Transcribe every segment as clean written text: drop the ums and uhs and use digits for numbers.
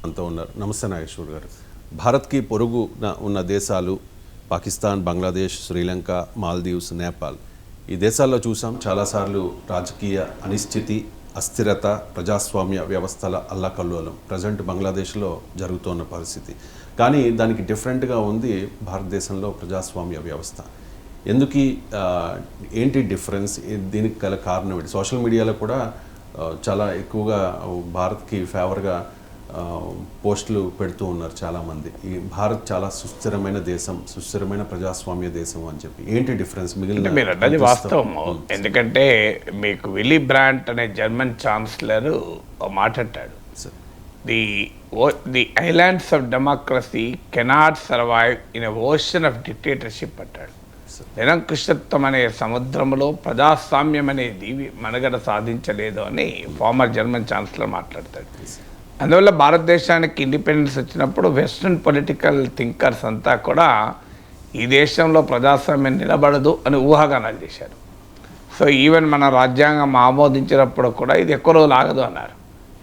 అంతా ఉన్నారు. నమస్తే నాగేశ్వర్ గారు. భారత్కి పొరుగున ఉన్న దేశాలు పాకిస్తాన్, బంగ్లాదేశ్, శ్రీలంక, మాల్దీవ్స్, నేపాల్, ఈ దేశాల్లో చూసాం చాలాసార్లు రాజకీయ అనిశ్చితి, అస్థిరత, ప్రజాస్వామ్య వ్యవస్థల అల్లకల్లోలం ప్రజెంట్ బంగ్లాదేశ్లో జరుగుతున్న పరిస్థితి. కానీ దానికి డిఫరెంట్గా ఉంది భారతదేశంలో ప్రజాస్వామ్య వ్యవస్థ. ఎందుకు ఏంటి డిఫరెన్స్? దీనికి గల కారణం ఏంటి? సోషల్ మీడియాలో కూడా చాలా ఎక్కువగా భారత్కి ఫేవర్గా పోస్టులు పెడుతూ ఉన్నారు చాలామంది. ఈ భారత్ చాలా సుస్థిరమైన దేశం, సుస్థిరమైన ప్రజాస్వామ్య దేశం అని చెప్పి. ఏంటి డిఫరెన్స్? మీరు అన్నది వాస్తవం. ఎందుకంటే మీకు విల్లీ బ్రాంట్ అనే జర్మన్ ఛాన్సలర్ మాట్లాడాడు, the islands of democracy cannot survive in a ocean of dictatorship అంటాడు. నిరంకుశత్వం అనే సముద్రంలో ప్రజాస్వామ్యం అనేది మనుగడ సాధించలేదు అని ఫార్మర్ జర్మన్ ఛాన్సలర్ మాట్లాడతాడు. అందువల్ల భారతదేశానికి ఇండిపెండెన్స్ వచ్చినప్పుడు వెస్ట్రన్ పొలిటికల్ థింకర్స్ అంతా కూడా ఈ దేశంలో ప్రజాస్వామ్యం నిలబడదు అని ఊహాగానాలు చేశారు. సో ఈవెన్ మన రాజ్యాంగం ఆమోదించినప్పుడు కూడా ఇది ఎక్కువ రోజులు ఆగదు అన్నారు.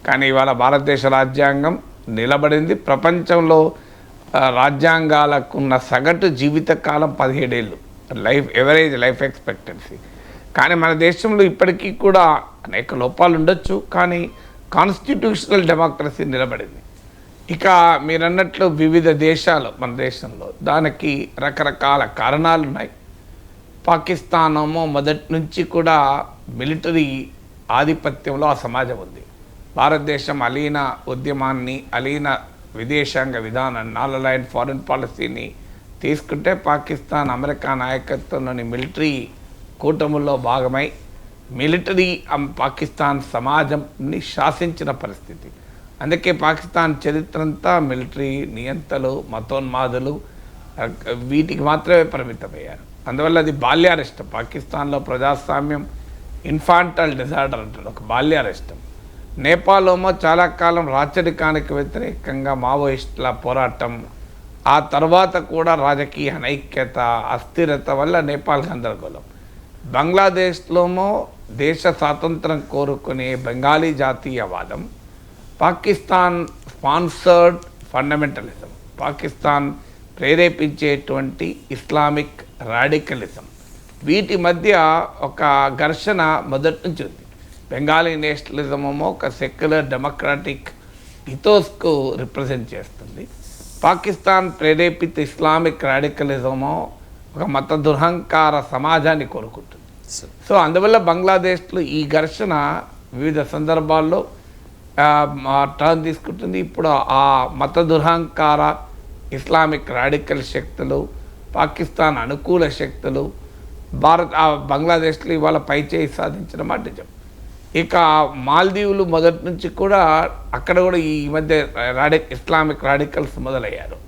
కానీ ఇవాళ భారతదేశ రాజ్యాంగం నిలబడింది. ప్రపంచంలో రాజ్యాంగాలకు ఉన్న సగటు జీవితకాలం 17 ఏళ్ళు, ఎవరేజ్ లైఫ్ ఎక్స్పెక్టెన్సీ. కానీ మన దేశంలో ఇప్పటికీ కూడా అనేక లోపాలు ఉండొచ్చు, కానీ కాన్స్టిట్యూషనల్ డెమోక్రసీ నిలబడింది. ఇక మీరు అన్నట్లు వివిధ దేశాలు మన దేశంలో దానికి రకరకాల కారణాలు ఉన్నాయి. పాకిస్తాన్ ఏమో మొదటి నుంచి కూడా మిలిటరీ ఆధిపత్యంలో ఆ సమాజం ఉంది. భారతదేశం అలీన ఉద్యమాన్ని, అలీన విదేశాంగ విధానాన్ని, నాన్ అలైన్డ్ ఫారిన్ పాలసీని తీసుకుంటే పాకిస్తాన్ అమెరికా నాయకత్వంలోని మిలిటరీ కూటముల్లో భాగమై మిలిటరీ పాకిస్తాన్ సమాజంని శాసించిన పరిస్థితి. అందుకే పాకిస్తాన్ చరిత్ర అంతా మిలిటరీ నియంతలు, మతోన్మాదులు వీటికి మాత్రమే పరిమితమయ్యారు. అందువల్ల అది బాల్యారిష్టం. పాకిస్తాన్లో ప్రజాస్వామ్యం ఇన్ఫాంటల్ డిజార్డర్ అంటారు, ఒక బాల్యారిష్టం. నేపాల్లో చాలా కాలం రాచరికానికి వ్యతిరేకంగా మావోయిస్టుల పోరాటం, ఆ తర్వాత కూడా రాజకీయ అనైక్యత, అస్థిరత వల్ల నేపాల్ గందరగోళం. బంగ్లాదేశ్లోమో దేశ స్వాతంత్రం కోరుకునే బెంగాలీ జాతీయవాదం, పాకిస్తాన్ స్పాన్సర్డ్ ఫండమెంటలిజం, పాకిస్తాన్ ప్రేరేపించేటువంటి ఇస్లామిక్ రాడికలిజం, వీటి మధ్య ఒక ఘర్షణ మొదటి నుంచి ఉంది. బెంగాలీ నేషనలిజమేమో ఒక సెక్యులర్ డెమోక్రాటిక్ ఇథోస్కు రిప్రజెంట్ చేస్తుంది. పాకిస్తాన్ ప్రేరేపిత ఇస్లామిక్ రాడికలిజమో ఒక మత దురహంకార సమాజాన్ని కోరుకుంటుంది. సో అందువల్ల బంగ్లాదేశ్లో ఈ ఘర్షణ వివిధ సందర్భాల్లో టర్న్ తీసుకుంటుంది. ఇప్పుడు ఆ మత దురహంకార ఇస్లామిక్ రాడికల్ శక్తులు, పాకిస్తాన్ అనుకూల శక్తులు బంగ్లాదేశ్లో ఇవాళ పైచేయి సాధించిన మాట నిజం. ఇక మాల్దీవులు మొదటి నుంచి కూడా అక్కడ కూడా ఈ మధ్య ఇస్లామిక్ రాడికల్స్ మొదలయ్యారు.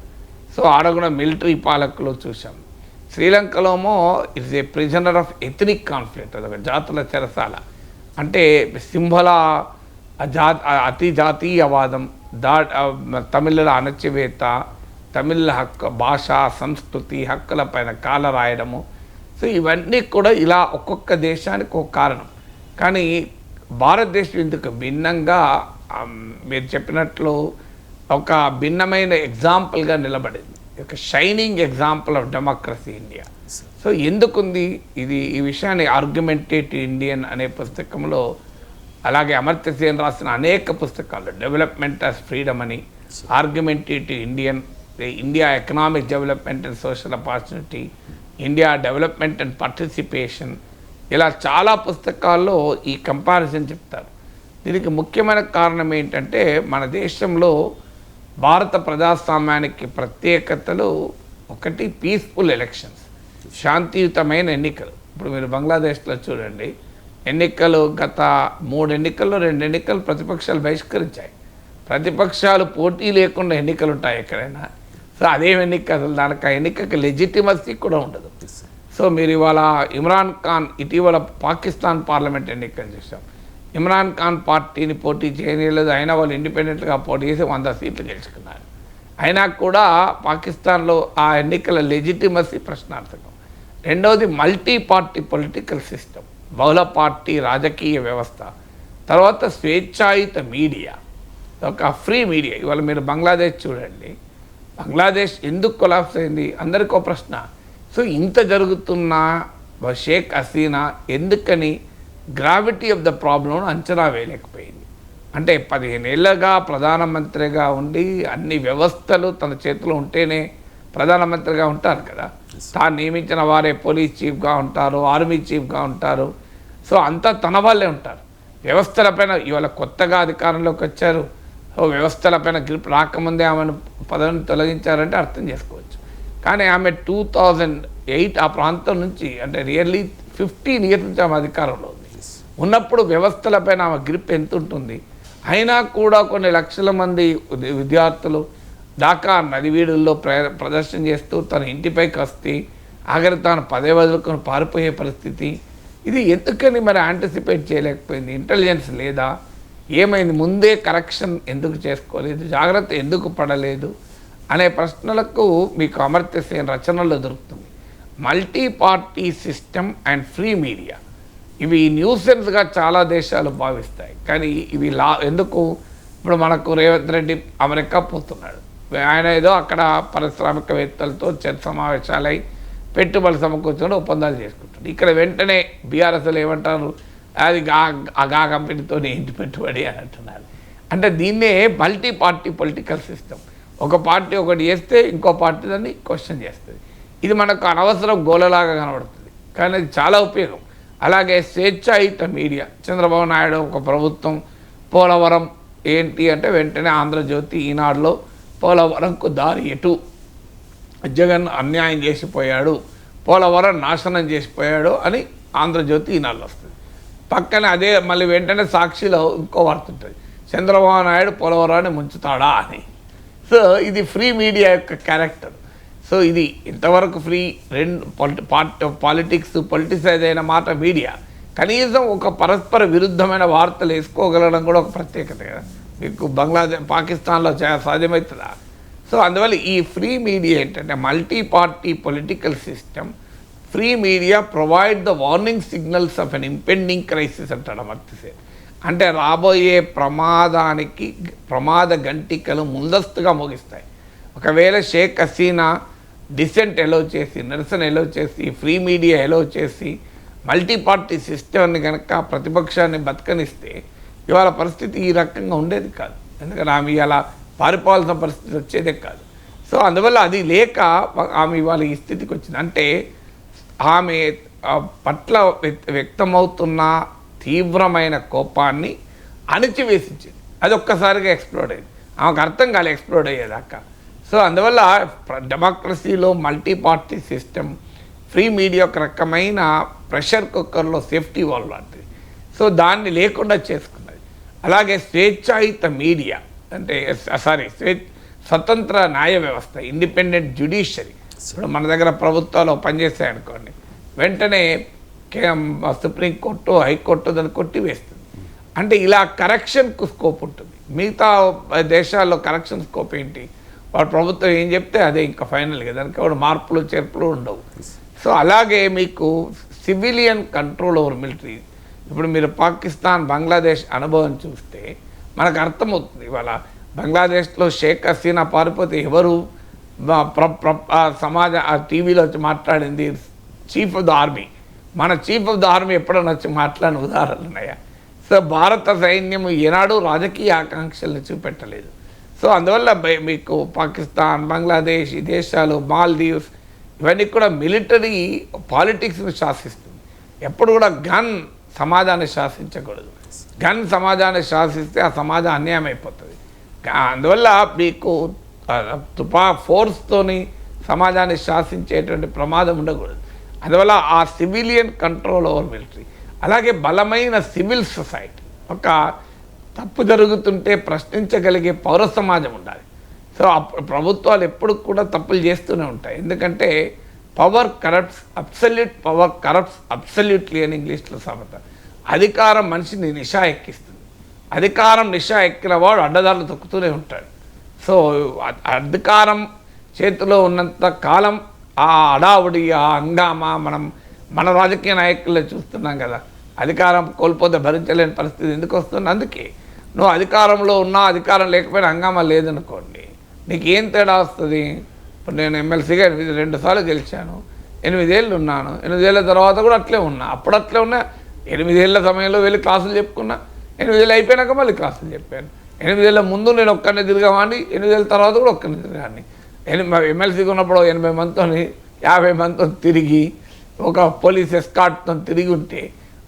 సో ఆడ కూడా మిలిటరీ పాలకులు చూసాం. శ్రీలంకలోమో it's a prisoner of ethnic conflict, అదొక జాతుల చెరసాల. అంటే సింహల అతి జాతీయవాదం, తమిళుల అణచివేత, తమిళ హక్కు, భాష, సంస్కృతి హక్కుల పైన కాల రాయడము. సో ఇవన్నీ కూడా ఇలా ఒక్కొక్క దేశానికి ఒక కారణం. కానీ భారతదేశం ఇందుకు భిన్నంగా మీరు చెప్పినట్లు ఒక భిన్నమైన ఎగ్జాంపుల్గా నిలబడింది, ఒక shining example of democracy India. So ఎందుకుంది ఇది? ఈ విషయాన్ని ఆర్గ్యుమెంటేటివ్ ఇండియన్ అనే పుస్తకంలో, అలాగే అమర్త్య సేన్ రాసిన అనేక పుస్తకాలు, డెవలప్మెంట్ యాజ్ ఫ్రీడమ్ అని, argumentative Indian, India economic development and social opportunity, India development and participation, ఇలా చాలా పుస్తకాల్లో ఈ కంపారిజన్ చెప్తారు. దీనికి ముఖ్యమైన కారణం ఏంటంటే మన దేశంలో భారత ప్రజాస్వామ్యానికి ప్రత్యేకతలు ఒకటి పీస్ఫుల్ ఎలక్షన్స్, శాంతియుతమైన ఎన్నికలు. ఇప్పుడు మీరు బంగ్లాదేశ్లో చూడండి, ఎన్నికలు గత 3 ఎన్నికల్లో 2 ఎన్నికలు ప్రతిపక్షాలు బహిష్కరించాయి. ప్రతిపక్షాలు పోటీ లేకుండా ఎన్నికలు ఉంటాయి ఎక్కడైనా? సో అదేం ఎన్నిక? అసలు దానికి ఆ ఎన్నికకి లెజిటిమసీ కూడా ఉండదు. సో మీరు ఇవాళ ఇమ్రాన్ ఖాన్ ఇటీవల పాకిస్తాన్ పార్లమెంట్ ఎన్నికలు చూసాం. ఇమ్రాన్ ఖాన్ పార్టీని పోటీ చేయలేదు, అయినా వాళ్ళు ఇండిపెండెంట్గా పోటీ చేసి 100 సీట్లు గెలుచుకున్నారు. అయినా కూడా పాకిస్తాన్లో ఆ ఎన్నికల లెజిటిమసీ ప్రశ్నార్థకం. రెండవది మల్టీ పార్టీ పొలిటికల్ సిస్టమ్, బహుళ పార్టీ రాజకీయ వ్యవస్థ, తర్వాత స్వేచ్ఛాయుత మీడియా. ఒక ఫ్రీ మీడియా. ఇవాళ మీరు బంగ్లాదేశ్ చూడండి, బంగ్లాదేశ్ ఎందుకు కొలాప్స్ అయింది అందరికీ ఒక ప్రశ్న. సో ఇంత జరుగుతున్న షేక్ హసీనా ఎందుకని గ్రావిటీ ఆఫ్ ద ప్రాబ్లంను అంచనా వేయలేకపోయింది. అంటే 15 ఏళ్ళగా ప్రధానమంత్రిగా ఉండి అన్ని వ్యవస్థలు తన చేతిలో ఉంటేనే ప్రధానమంత్రిగా ఉంటారు కదా. తాను నియమించిన వారే పోలీస్ చీఫ్గా ఉంటారు, ఆర్మీ చీఫ్గా ఉంటారు. సో అంతా తన వాళ్ళే ఉంటారు. వ్యవస్థలపైన ఇవాళ కొత్తగా అధికారంలోకి వచ్చారు. సో వ్యవస్థలపైన గ్రిప్ రాకముందే ఆమెను పదవిని తొలగించారంటే అర్థం చేసుకోవచ్చు. కానీ ఆమె 2008 ఆ ప్రాంతం నుంచి, అంటే రియల్లీ 15 ఇయర్స్ నుంచి ఆమె అధికారంలో ఉంది. ఉన్నప్పుడు వ్యవస్థలపైన ఆమె గ్రిప్ ఎంత ఉంటుంది. అయినా కూడా కొన్ని లక్షల మంది విద్యార్థులు ఢాకా నదివీడుల్లో ప్రదర్శన చేస్తూ తన ఇంటిపైకి వస్తే ఆఖరి తాను పదే వదులుకొని పారిపోయే పరిస్థితి. ఇది ఎందుకని మరి యాంటిసిపేట్ చేయలేకపోయింది? ఇంటెలిజెన్స్ లేదా? ఏమైంది? ముందే కరెక్షన్ ఎందుకు చేసుకోలేదు? జాగ్రత్త ఎందుకు పడలేదు అనే ప్రశ్నలకు మీకు అమర్త్య సేన్ రచనల్లో దొరుకుతుంది. Multi party system and free media ఇవి న్యూసెన్స్గా చాలా దేశాలు భావిస్తాయి. కానీ ఇవి ఎందుకు? ఇప్పుడు మనకు రేవంత్ రెడ్డి అమెరికా పోతున్నాడు. ఆయన ఏదో అక్కడ పారిశ్రామికవేత్తలతో సమావేశాలై పెట్టుబడులు సమకూర్చుకొని ఒప్పందాలు చేసుకుంటాడు. ఇక్కడ వెంటనే బీఆర్ఎస్లు ఏమంటారు, అది ఆ కంపెనీతో ఏంటి పెట్టుబడి అని అంటున్నారు. అంటే దీన్నే మల్టీ పార్టీ పొలిటికల్ సిస్టమ్. ఒక పార్టీ ఒకటి చేస్తే ఇంకో పార్టీ దాన్ని క్వశ్చన్ చేస్తుంది. ఇది మనకు అనవసరం గోలలాగా కనబడుతుంది, కానీ అది చాలా ఉపయోగం. అలాగే స్వేచ్ఛాయుత మీడియా. చంద్రబాబు నాయుడు ఒక ప్రభుత్వం పోలవరం ఏంటి అంటే వెంటనే ఆంధ్రజ్యోతి, ఈనాడులో పోలవరంకు దారి ఎటు, జగన్ అన్యాయం చేసిపోయాడు, పోలవరం నాశనం చేసిపోయాడు అని ఆంధ్రజ్యోతి, ఈనాడులో వస్తుంది. పక్కన అదే మళ్ళీ వెంటనే సాక్షిలో ఇంకో వార్త ఉంటుంది, చంద్రబాబు నాయుడు పోలవరాన్ని ముంచుతాడా అని. సో ఇది ఫ్రీ మీడియా యొక్క క్యారెక్టర్. సో ఇది ఇంతవరకు ఫ్రీ పాలిటిక్స్ పొలిటిసైజ్ అయిన మాట మీడియా. కనీసం ఒక పరస్పర విరుద్ధమైన వార్తలు వేసుకోగలడం కూడా ఒక ప్రత్యేకత కదా. మీకు పాకిస్తాన్లో సాధ్యమవుతుందా? సో అందువల్ల ఈ ఫ్రీ మీడియా ఏంటంటే multi party political system. Free media provide the warning signals of an impending crisis అంటాడు అమర్త్య. అంటే రాబోయే ప్రమాద గంటికలు ముందస్తుగా మోగిస్తాయి. ఒకవేళ షేక్ హసీనా డిసెంట్ ఎలో చేసి, నిరసన ఎలో చేసి, ఫ్రీ మీడియా ఎలో చేసి, మల్టీ పార్టీ సిస్టమ్ని కనుక ప్రతిపక్షాన్ని బతకనిస్తే ఇవాళ పరిస్థితి ఈ రకంగా ఉండేది కాదు. ఎందుకంటే ఆమె ఇలా పారిపోవాల్సిన పరిస్థితి వచ్చేదే కాదు. సో అందువల్ల అది లేక ఆమె ఇవాళ ఈ స్థితికి వచ్చింది. అంటే ఆమె పట్ల వ్యక్తమవుతున్న తీవ్రమైన కోపాన్ని అణిచివేసించింది. అది ఒక్కసారిగా ఎక్స్ప్లోడ్ అయింది. ఆమెకు అర్థం కాలే ఎక్స్ప్లోడ్ అయ్యేదాకా. సో అందువల్ల డెమోక్రసీలో multi party system, free media ఒక రకమైన ప్రెషర్ కుక్కర్లో సేఫ్టీ వాల్వ్ లాంటిది. సో దాన్ని లేకుండా చేసుకున్నది. అలాగే స్వేచ్ఛాయుత మీడియా అంటే స్వతంత్ర న్యాయ వ్యవస్థ, ఇండిపెండెంట్ జ్యుడిషియరీ. ఇప్పుడు మన దగ్గర ప్రభుత్వాలు పనిచేస్తాయనుకోండి, వెంటనే సుప్రీంకోర్టు, హైకోర్టు దాన్ని కొట్టివేస్తుంది. అంటే ఇలా కరెక్షన్కు స్కోప్ ఉంటుంది. మిగతా దేశాల్లో కరెక్షన్ స్కోప్ ఏంటి? వాడు ప్రభుత్వం ఏం చెప్తే అదే ఇంకా ఫైనల్గా, దానికి కూడా మార్పులు చేర్పులు ఉండవు. సో అలాగే మీకు సివిలియన్ కంట్రోల్ ఓవర్ మిలిటరీ. ఇప్పుడు మీరు పాకిస్తాన్, బంగ్లాదేశ్ అనుభవం చూస్తే మనకు అర్థమవుతుంది. ఇవాళ బంగ్లాదేశ్లో షేక్ హసీనా పారిపోతే ఎవరు సమాజ టీవీలో వచ్చి మాట్లాడింది? Chief of the army. మన చీఫ్ ఆఫ్ ద ఆర్మీ ఎప్పుడైనా వచ్చి మాట్లాడిన ఉదాహరణలు ఉన్నాయా? సో భారత సైన్యం ఏనాడు రాజకీయ ఆకాంక్షలను చూపెట్టలేదు. సో అందువల్ల మీకు పాకిస్తాన్, బంగ్లాదేశ్, ఈ దేశాలు, మాల్దీవ్స్ ఇవన్నీ కూడా మిలిటరీ పాలిటిక్స్ని శాసిస్తుంది. ఎప్పుడు కూడా గన్ సమాజాన్ని శాసించకూడదు. గన్ సమాజాన్ని శాసిస్తే ఆ సమాజం అన్యాయం అయిపోతుంది. అందువల్ల మీకు ఫోర్స్తోని సమాజాన్ని శాసించేటువంటి ప్రమాదం ఉండకూడదు. అందువల్ల ఆ సివిలియన్ కంట్రోల్ ఓవర్ మిలిటరీ. అలాగే బలమైన సివిల్ సొసైటీ. ఒక తప్పు జరుగుతుంటే ప్రశ్నించగలిగే పౌర సమాజం ఉండాలి. సో ప్రభుత్వాలు ఎప్పుడు కూడా తప్పులు చేస్తూనే ఉంటాయి. ఎందుకంటే power corrupts, absolute power corrupts absolutely అని ఇంగ్లీష్లో సామెత. అధికారం మనిషిని నిషా ఎక్కిస్తుంది. అధికారం నిషా ఎక్కిన వాడు అడ్డదారులు తొక్కుతూనే ఉంటాడు. సో అధికారం చేతిలో ఉన్నంత కాలం ఆ అడావుడి, ఆ హంగామా మన రాజకీయ నాయకుల్లో చూస్తున్నాం కదా. అధికారం కోల్పోతే భరించలేని పరిస్థితి ఎందుకు వస్తుంది? అందుకే నువ్వు అధికారంలో ఉన్నా అధికారం లేకపోయినా హంగామా లేదనుకోండి, నీకు ఏం తేడా వస్తుంది? ఇప్పుడు నేను ఎమ్మెల్సీగా 2 సార్లు గెలిచాను, 8 ఏళ్ళు ఉన్నాను. 8 ఏళ్ళ తర్వాత కూడా అట్లే ఉన్నా. అప్పుడు అట్లే ఉన్నా. 8 ఏళ్ళ సమయంలో వెళ్ళి క్లాసులు చెప్పుకున్నా. 8 ఏళ్ళు అయిపోయినాక మళ్ళీ క్లాసులు చెప్పాను. 8 ఏళ్ళ ముందు నేను ఒక్కరిని తిరిగావాడిని, 8 ఏళ్ళ తర్వాత కూడా ఒక్కరిని తిరిగాన్ని. ఎమ్మెల్సీగా ఉన్నప్పుడు 80 మందితో 50 మందితో తిరిగి ఒక పోలీస్ ఎస్కార్ట్తో తిరిగి ఉంటే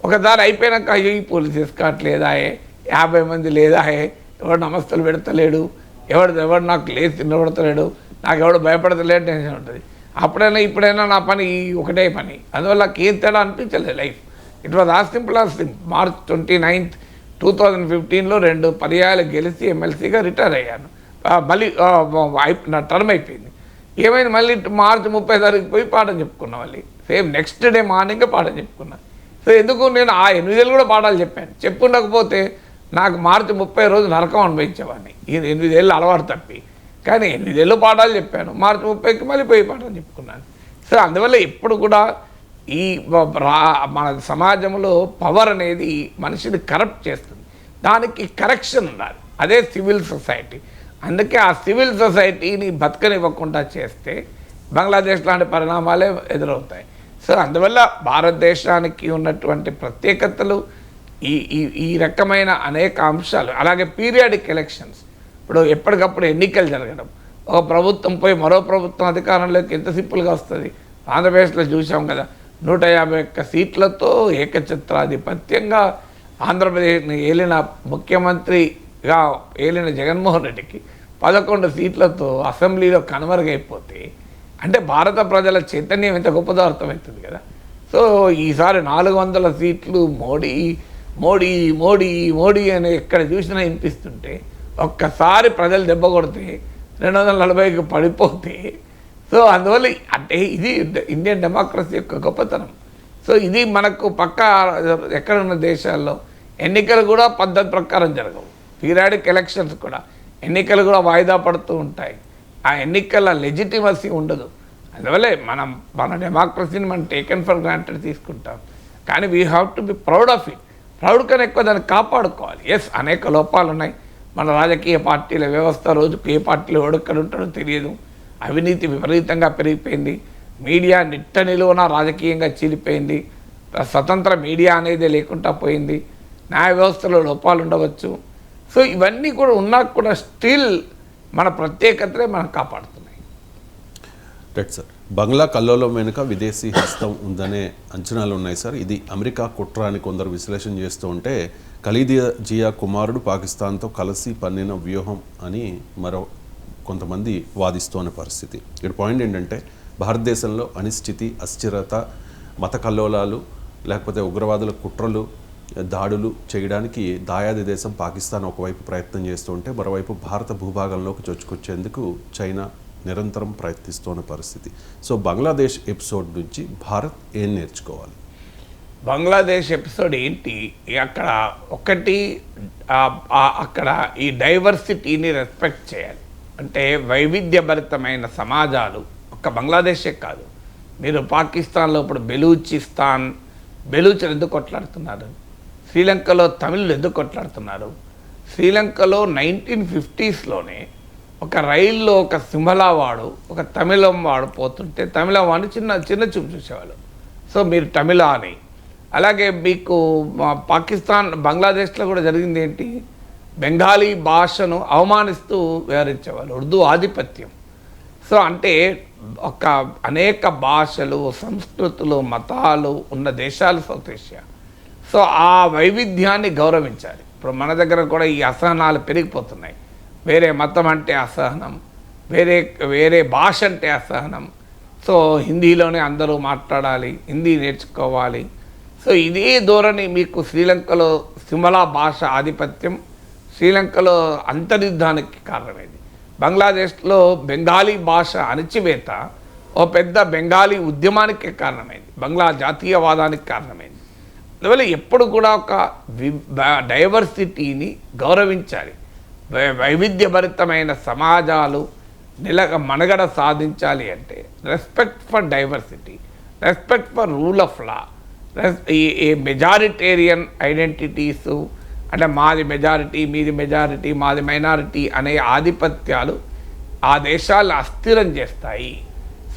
ఒకసారి అయిపోయినాక అయ్యో ఈ పోలీస్ ఎస్కార్ట్ లేదాయే, 50 మంది లేదాయే, ఎవడు నమస్తలు పెడతలేడు, ఎవడు నాకు లేచి తినబడతలేడు, నాకు ఎవడు భయపడతలేడు టెన్షన్ ఉంటుంది. అప్పుడైనా ఇప్పుడైనా నా పని ఒకటే పని. అందువల్ల నాకు ఏం తేడా అనిపించలేదు life. It was as simple as March 29, 2015లో 2 పర్యాయాలు గెలిచి ఎమ్మెల్సీగా రిటైర్ అయ్యాను. మళ్ళీ నా టర్మ్ అయిపోయింది. ఏమైంది, మళ్ళీ మార్చి 30 తారీఖు పోయి పాఠం చెప్పుకున్నా. మళ్ళీ సేమ్ నెక్స్ట్ డే మార్నింగ్ పాఠం చెప్పుకున్నా. సో ఎందుకు నేను ఆ 8 ఏళ్ళు కూడా పాఠాలు చెప్పాను. చెప్పుండకపోతే నాకు మార్చి 30 రోజు నరకం అనుభవించేవాడిని. ఈ 8 ఏళ్ళు అలవాటు తప్పి. కానీ 8 ఏళ్ళు పాఠాలు చెప్పాను, మార్చి 30కి మళ్ళీ పోయి పాఠం చెప్పుకున్నాను. సో అందువల్ల ఎప్పుడు కూడా ఈ మన సమాజంలో పవర్ అనేది మనిషిని కరప్ట్ చేస్తుంది. దానికి కరెక్షన్ ఉండాలి. అదే సివిల్ సొసైటీ. అందుకే ఆ సివిల్ సొసైటీని బతకనివ్వకుండా చేస్తే బంగ్లాదేశ్ లాంటి పరిణామాలే ఎదురవుతాయి. సో అందువల్ల భారతదేశానికి ఉన్నటువంటి ప్రత్యేకతలు ఈ రకమైన అనేక అంశాలు. అలాగే పీరియాడిక్ ఎలక్షన్స్, ఇప్పుడు ఎప్పటికప్పుడు ఎన్నికలు జరగడం, ఒక ప్రభుత్వం పోయి మరో ప్రభుత్వం అధికారంలోకి ఎంత సింపుల్గా వస్తుంది. ఆంధ్రప్రదేశ్లో చూసాం కదా, 151 సీట్లతో ఏకఛత్రాధిపత్యంగా ఆంధ్రప్రదేశ్ని ఏలిన ముఖ్యమంత్రిగా ఏలిన జగన్మోహన్ రెడ్డికి 11 సీట్లతో అసెంబ్లీలో కనుమరుగైపోతే అంటే భారత ప్రజల చైతన్యం ఎంత గొప్పదో అర్థమవుతుంది కదా. సో ఈసారి 400 సీట్లు మోడీ మోడీ మోడీ మోడీ అని ఎక్కడ చూసినా వినిపిస్తుంటే ఒక్కసారి ప్రజలు దెబ్బ కొడితే 240కి పడిపోతే, సో అందువల్ల అంటే ఇది ఇండియన్ డెమోక్రసీ యొక్క గొప్పతనం. సో ఇది మనకు పక్క ఎక్కడున్న దేశాల్లో ఎన్నికలు కూడా పద్ధతి ప్రకారం జరగవు. పీరియాడిక్ ఎలక్షన్స్ కూడా ఎన్నికలు కూడా వాయిదా పడుతూ ఉంటాయి. ఆ ఎన్నికల లెజిటిమసీ ఉండదు. అందువల్లే మన డెమోక్రసీని మనం టేకెన్ ఫర్ గ్రాంటెడ్ తీసుకుంటాం. కానీ we have to be proud of it. Proud కన్నా ఎక్కువ దాన్ని కాపాడుకోవాలి. ఎస్, అనేక లోపాలు ఉన్నాయి. మన రాజకీయ పార్టీల వ్యవస్థ రోజుకు ఏ పార్టీలో ఎవడెక్కడ ఉంటాడో తెలియదు. అవినీతి విపరీతంగా పెరిగిపోయింది. మీడియా నిట్ట నిలువున రాజకీయంగా చీలిపోయింది. స్వతంత్ర మీడియా అనేది లేకుండా పోయింది. న్యాయ వ్యవస్థలో లోపాలు ఉండవచ్చు. సో ఇవన్నీ కూడా ఉన్నా కూడా స్టిల్ మన ప్రత్యేకతలే మనం కాపాడుతున్నాయి. Right sir. బంగ్లా కల్లోలం వెనుక విదేశీ హస్తం ఉందనే అంచనాలు ఉన్నాయి సార్. ఇది అమెరికా కుట్ర అని కొందరు విశ్లేషణ చేస్తూ ఉంటే, ఖలీదియా జియా కుమారుడు పాకిస్తాన్తో కలిసి పన్నిన వ్యూహం అని మరో కొంతమంది వాదిస్తున్న పరిస్థితి. ఇక్కడ పాయింట్ ఏంటంటే, భారతదేశంలో అనిశ్చితి, అస్థిరత, మత కల్లోలాలు, లేకపోతే ఉగ్రవాదుల కుట్రలు, దాడులు చేయడానికి దాయాది దేశం పాకిస్తాన్ ఒకవైపు ప్రయత్నం చేస్తూ ఉంటే, మరోవైపు భారత భూభాగంలోకి చొచ్చుకొచ్చేందుకు చైనా నిరంతరం ప్రయత్నిస్తున్న పరిస్థితి. సో బంగ్లాదేశ్ ఎపిసోడ్ నుంచి భారత్ ఏం నేర్చుకోవాలి? బంగ్లాదేశ్ ఎపిసోడ్ ఏంటి? అక్కడ ఒకటి అక్కడ ఈ డైవర్సిటీని రెస్పెక్ట్ చేయాలి. అంటే వైవిధ్యభరితమైన సమాజాలు ఒక్క బంగ్లాదేశే కాదు. మీరు పాకిస్తాన్లో ఇప్పుడు బెలూచులు ఎందుకు కొట్లాడుతున్నారు? శ్రీలంకలో తమిళులు ఎందుకు కొట్లాడుతున్నారు? శ్రీలంకలో 1950sలోనే ఒక రైల్లో ఒక సింహలా వాడు ఒక తమిళం వాడు పోతుంటే తమిళం వాడిని చిన్న చూపు చూసేవాళ్ళు. సో మీరు తమిళ అని. అలాగే మీకు పాకిస్తాన్ బంగ్లాదేశ్లో కూడా జరిగింది ఏంటి? బెంగాలీ భాషను అవమానిస్తూ వ్యవహరించేవాళ్ళు, ఉర్దూ ఆధిపత్యం. సో అంటే అనేక భాషలు, సంస్కృతులు, మతాలు ఉన్న దేశాలు సౌత్ ఏషియా. సో ఆ వైవిధ్యాన్ని గౌరవించాలి. ఇప్పుడు మన దగ్గర కూడా ఈ అసహనాలు పెరిగిపోతున్నాయి. వేరే మతం అంటే అసహనం, వేరే భాష అంటే అసహనం. సో హిందీలోనే అందరూ మాట్లాడాలి, హిందీ నేర్చుకోవాలి. సో ఇదే ధోరణి మీకు శ్రీలంకలో సిమలా భాష ఆధిపత్యం శ్రీలంకలో అంతర్యుద్ధానికి కారణమైంది. బంగ్లాదేశ్లో బెంగాలీ భాష అణచివేత ఓ పెద్ద బెంగాలీ ఉద్యమానికి కారణమైంది, బంగ్లా జాతీయవాదానికి కారణమైంది. అందువల్ల ఎప్పుడు కూడా ఒక డైవర్సిటీని గౌరవించాలి. వైవిధ్యభరితమైన సమాజాలు మనుగడ సాధించాలి అంటే respect for diversity, respect for rule of law, ఈ మెజారిటేరియన్ ఐడెంటిటీసు అంటే మాది మెజారిటీ, మీది మెజారిటీ, మాది మైనారిటీ అనే ఆధిపత్యాలు ఆ దేశాలు అస్థిరం చేస్తాయి.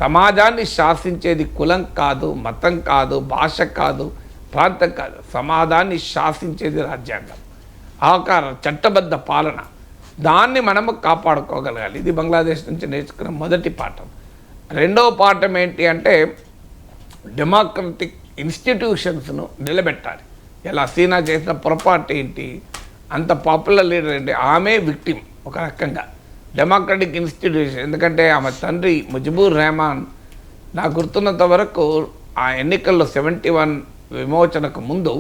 సమాజాన్ని శాసించేది కులం కాదు, మతం కాదు, భాష కాదు, ప్రాంతం కాదు. సమాజాన్ని శాసించేది రాజ్యాంగం, ఆకారం, చట్టబద్ధ పాలన. దాన్ని మనము కాపాడుకోగలగాలి. ఇది బంగ్లాదేశ్ నుంచి నేర్చుకున్న మొదటి పాఠం. రెండవ పాఠం ఏంటి అంటే డెమోక్రటిక్ ఇన్స్టిట్యూషన్స్ను నిలబెట్టాలి. ఇలా హసీనా చేసిన పొరపాటు ఏంటి, అంత పాపులర్ లీడర్ ఏంటి, ఆమె విక్టిమ్ ఒక రకంగా. డెమోక్రటిక్ ఇన్స్టిట్యూషన్, ఎందుకంటే ఆమె తండ్రి ముజిబుర్ రెహమాన్ నాకు గుర్తున్నంత వరకు ఆ ఎన్నికల్లో 71 విమోచనకు ముందు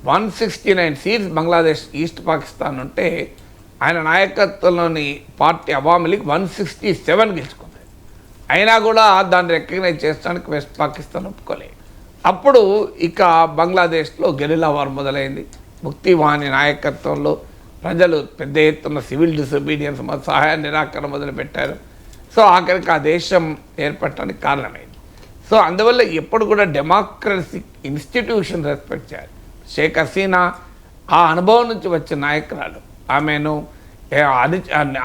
169 సీట్స్ బంగ్లాదేశ్ ఈస్ట్ పాకిస్తాన్ ఉంటే ఆయన నాయకత్వంలోని పార్టీ అవామీ లీగ్ 167 గెలుచుకుంది. అయినా కూడా దాన్ని రికగ్నైజ్ చేయడానికి వెస్ట్ పాకిస్తాన్ ఒప్పుకోలేదు. అప్పుడు ఇక బంగ్లాదేశ్లో గెరిల్లా వార్ మొదలైంది. ముక్తి వాహిని నాయకత్వంలో ప్రజలు పెద్ద ఎత్తున సివిల్ డిసొబీడియన్స్ సహాయ నిరాకరణ మొదలుపెట్టారు. సో ఆఖరికి ఆ దేశం ఏర్పడటానికి కారణమైంది. సో అందువల్ల ఎప్పుడు కూడా డెమోక్రసీ ఇన్స్టిట్యూషన్ రెస్పెక్ట్ చేయాలి. షేక్ హసీనా ఆ అనుభవం నుంచి వచ్చిన నాయకురాలు. ఆమెను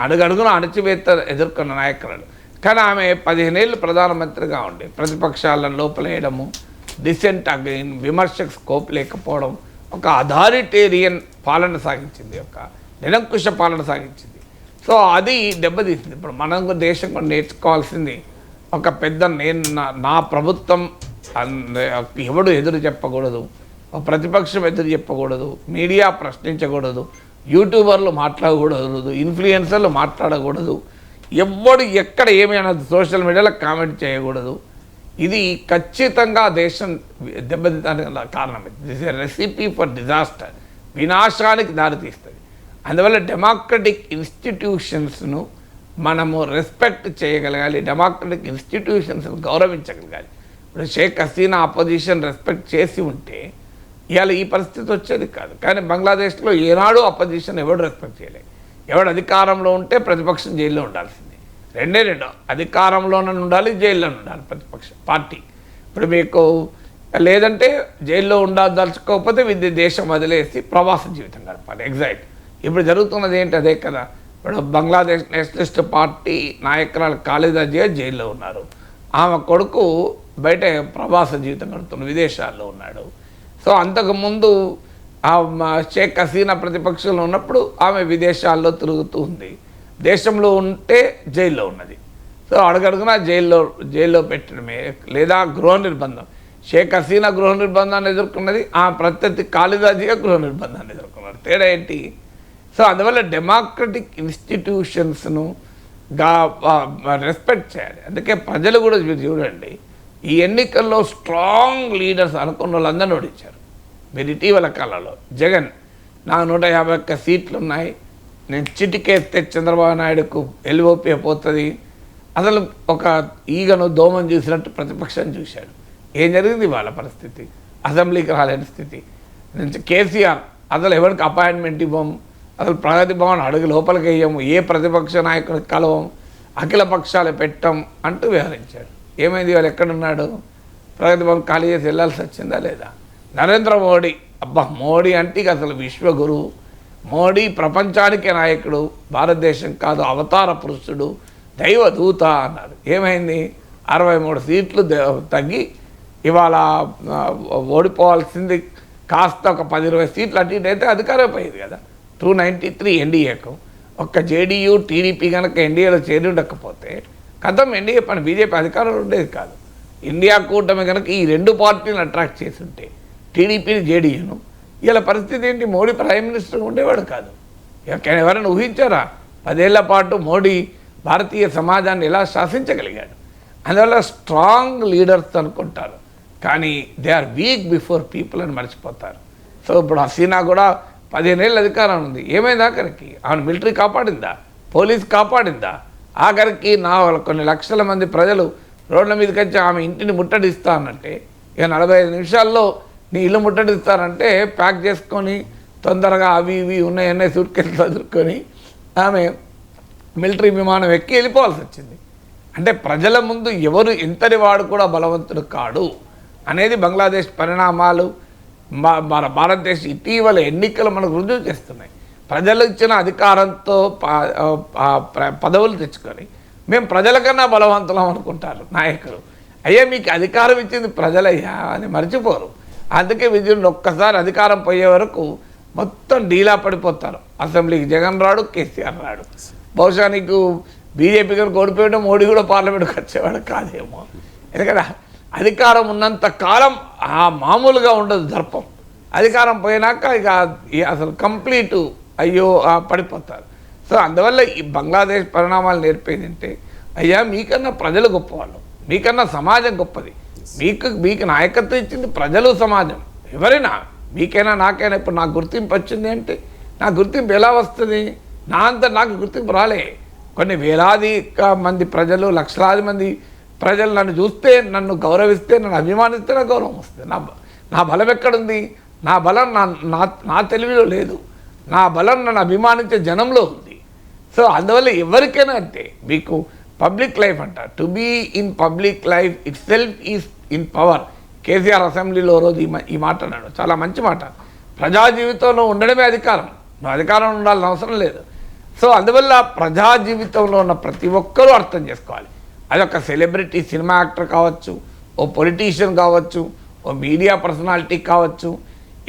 అడుగడుగున అణచివేత ఎదుర్కొన్న నాయకురాలు. కానీ ఆమె 15 ఏళ్ళు ప్రధానమంత్రిగా ఉండి ప్రతిపక్షాలను లోపలేయడము, డిసెంట్ అగైన్, విమర్శకు స్కోప్ లేకపోవడం, ఒక అథారిటేరియన్ పాలన సాగించింది, ఒక నిరంకుశ పాలన సాగించింది. సో అది దెబ్బతీసింది. ఇప్పుడు మనం దేశం కూడా నేర్చుకోవాల్సింది, ఒక పెద్ద నా ప్రభుత్వం ఎవడు ఎదురు చెప్పకూడదు, ప్రతిపక్షం ఎదురు చెప్పకూడదు, మీడియా ప్రశ్నించకూడదు, యూట్యూబర్లు మాట్లాడకూడదు, ఇన్ఫ్లుయెన్సర్లు మాట్లాడకూడదు, ఎవడు ఎక్కడ ఏమైనా సోషల్ మీడియాలో కామెంట్ చేయకూడదు. ఇది ఖచ్చితంగా దేశం దెబ్బతింటానికి కారణం. This a recipe for disaster, వినాశానికి దారితీస్తుంది. అందువల్ల డెమోక్రటిక్ ఇన్స్టిట్యూషన్స్ను మనము రెస్పెక్ట్ చేయగలగాలి, డెమోక్రటిక్ ఇన్స్టిట్యూషన్స్ను గౌరవించగలగాలి. ఇప్పుడు షేక్ హసీనా అపోజిషన్ రెస్పెక్ట్ చేసి ఉంటే ఇవాళ ఈ పరిస్థితి వచ్చేది కాదు. కానీ బంగ్లాదేశ్లో ఏనాడు అపోజిషన్ ఎవడు రెస్పెక్ట్ చేయలేదు. ఎవడు అధికారంలో ఉంటే ప్రతిపక్షం జైల్లో ఉండాల్సిందే. రెండు అధికారంలోనే ఉండాలి, జైల్లోనే ఉండాలి ప్రతిపక్ష పార్టీ. ఇప్పుడు మీకు లేదంటే జైల్లో ఉండదలుచుకోకపోతే దేశం వదిలేసి ప్రవాస జీవితం గడపాలి, ఎగ్జైట్. ఇప్పుడు జరుగుతున్నది ఏంటి అదే కదా. ఇప్పుడు బంగ్లాదేశ్ నేషనలిస్ట్ పార్టీ నాయకురాలు ఖాలిదా జియా జైల్లో ఉన్నారు. ఆమె కొడుకు బయట ప్రవాస జీవితం గడుపుతున్న విదేశాల్లో ఉన్నాడు. సో అంతకుముందు షేక్ హసీనా ప్రతిపక్షంలో ఉన్నప్పుడు ఆమె విదేశాల్లో తిరుగుతూ ఉంది, దేశంలో ఉంటే జైల్లో ఉన్నది. సో అడుగడుగునా జైల్లో పెట్టడమే లేదా గృహ నిర్బంధం. షేక్ హసీనా గృహ నిర్బంధాన్ని ఎదుర్కొన్నది, ఆ ప్రత్యర్థి ఖాలిదా జియా గృహ నిర్బంధాన్ని ఎదుర్కొన్నారు. తేడా ఏంటి? సో అందువల్ల డెమోక్రటిక్ ఇన్స్టిట్యూషన్స్ను రెస్పెక్ట్ చేయాలి. అందుకే ప్రజలు కూడా చూడండి, ఈ ఎన్నికల్లో స్ట్రాంగ్ లీడర్స్ అనుకున్న వాళ్ళందరినీ ఓడించారు. మీరు ఇటీవల కాలంలో జగన్ నాకు 151 సీట్లు ఉన్నాయి, నేను చిటికేస్తే చంద్రబాబు నాయుడుకు ఎల్ఓపీ పోతుంది, అసలు ఒక ఈగను దోమం చూసినట్టు ప్రతిపక్షం చూశాడు. ఏం జరిగింది వాళ్ళ పరిస్థితి? అసెంబ్లీకి రాలేని స్థితి నుంచి కేసీఆర్ అసలు ఎవరికి అపాయింట్మెంట్ ఇవ్వము, అసలు ప్రగతి భవన్ అడుగు లోపలికి వేయము, ఏ ప్రతిపక్ష నాయకుడికి కలవం, అఖిల పక్షాలు పెట్టం అంటూ వ్యవహరించాడు. ఏమైంది? వాళ్ళు ఎక్కడున్నాడు? ప్రగతి భవన్ ఖాళీ చేసి వెళ్ళాల్సి వచ్చిందా లేదా? నరేంద్ర మోడీ, మోడీ అంటే అసలు విశ్వగురువు, మోడీ ప్రపంచానికే నాయకుడు, భారతదేశం కాదు అవతార పురుషుడు, దైవదూత అన్నారు. ఏమైంది? 63 సీట్లు తగ్గి ఇవాళ ఓడిపోవాల్సింది కాస్త ఒక 10-20 సీట్లు అటు ఇటు అయితే అధికారం పోయేది కదా. 293 ఎన్డీఏకు. ఒక్క జేడీయూ టీడీపీ కనుక ఎన్డీఏలో చేరి ఉండకపోతే కథం ఎన్డీఏ పని బీజేపీ అధికారంలో ఉండేది కాదు. ఇండియా కూటమి కనుక ఈ 2 పార్టీలను అట్రాక్ట్ చేసి ఉంటే టీడీపీని జేడీయూను, ఇలా పరిస్థితి ఏంటి? మోడీ ప్రైమ్ మినిస్టర్ ఉండేవాడు కాదు. ఎవరైనా ఊహించారా 10 ఏళ్ల పాటు మోడీ భారతీయ సమాజాన్ని ఎలా శాసించగలిగాడు? అందువల్ల స్ట్రాంగ్ లీడర్స్ అనుకుంటారు, కానీ they are weak before people అని మర్చిపోతారు. సో ఇప్పుడు హసీనా కూడా 15 ఏళ్ళ అధికారం ఉంది. ఏమైంది ఆఖరికి? ఆమెను మిలిటరీ కాపాడిందా? పోలీస్ కాపాడిందా? ఆఖరికి కొన్ని లక్షల మంది ప్రజలు రోడ్ల మీదకి వచ్చి ఆమె ఇంటిని ముట్టడిస్తా అనంటే, ఇక 45 నిమిషాల్లో నీ ఇల్లు ముట్టడిస్తారంటే ప్యాక్ చేసుకొని తొందరగా అవి ఇవి ఉన్నాయన్నీ సూట్ కేసులు చదువుకొని ఆమె మిలిటరీ విమానం ఎక్కి వెళ్ళిపోవాల్సి వచ్చింది. అంటే ప్రజల ముందు ఎవరు ఎంతటి వాడు కూడా బలవంతుడు కాడు అనేది బంగ్లాదేశ్ పరిణామాలు. మన భారతదేశ ఇటీవల ఎన్నికలు మనకు రుజువు చేస్తున్నాయి. ప్రజలు ఇచ్చిన అధికారంతో పదవులు తెచ్చుకొని మేము ప్రజల కన్నా బలవంతులం అనుకుంటారు నాయకులు. అయ్యా మీకు అధికారం ఇచ్చింది ప్రజలయ్యా అని మర్చిపోరు. అందుకే విజయుడు ఒక్కసారి అధికారం పోయే వరకు మొత్తం డీలా పడిపోతారు. అసెంబ్లీకి జగన్ రాడు, కేసీఆర్ రాడు. బహుశా నీకు బీజేపీ గారు ఓడిపోయాడు, మోడీ కూడా పార్లమెంట్కి వచ్చేవాడు కాదేమో. ఎందుకంటే అధికారం ఉన్నంత కాలం మామూలుగా ఉండదు దర్పం. అధికారం పోయినాక ఇక అసలు కంప్లీట్ అయ్యో పడిపోతారు. సో అందువల్ల ఈ బంగ్లాదేశ్ పరిణామాలు నేర్పేది అంటే అయ్యా మీకన్నా ప్రజలు గొప్పవాళ్ళు, మీకన్నా సమాజం గొప్పది. మీకు నాయకత్వం ఇచ్చింది ప్రజలు, సమాజం. ఎవరైనా మీకైనా నాకైనా ఇప్పుడు నాకు గుర్తింపు వచ్చింది అంటే నా గుర్తింపు ఎలా వస్తుంది? నాకు గుర్తింపు రాలే. కొన్ని వేలాది మంది ప్రజలు, లక్షలాది మంది ప్రజలు నన్ను చూస్తే, నన్ను గౌరవిస్తే, నన్ను అభిమానిస్తే నాకు గౌరవం వస్తుంది. నా బలం ఎక్కడుంది? నా బలం నా తెలివిలో లేదు. నా బలం నన్ను అభిమానించే జనంలో ఉంది. సో అందువల్ల ఎవరికైనా అంటే మీకు పబ్లిక్ లైఫ్ అంట, to be in public life itself is in power. KCR అసెంబ్లీలో రోజు ఈ మాట అన్నాడు, చాలా మంచి మాట. ప్రజా జీవితంలో ఉండడమే అధికారం, నువ్వు అధికారం ఉండాల్సిన అవసరం లేదు. సో అందువల్ల ప్రజా జీవితంలో ఉన్న ప్రతి ఒక్కరూ అర్థం చేసుకోవాలి. అదొక సెలబ్రిటీ, సినిమా యాక్టర్ కావచ్చు, ఓ పొలిటీషియన్ కావచ్చు, ఓ మీడియా పర్సనాలిటీ కావచ్చు,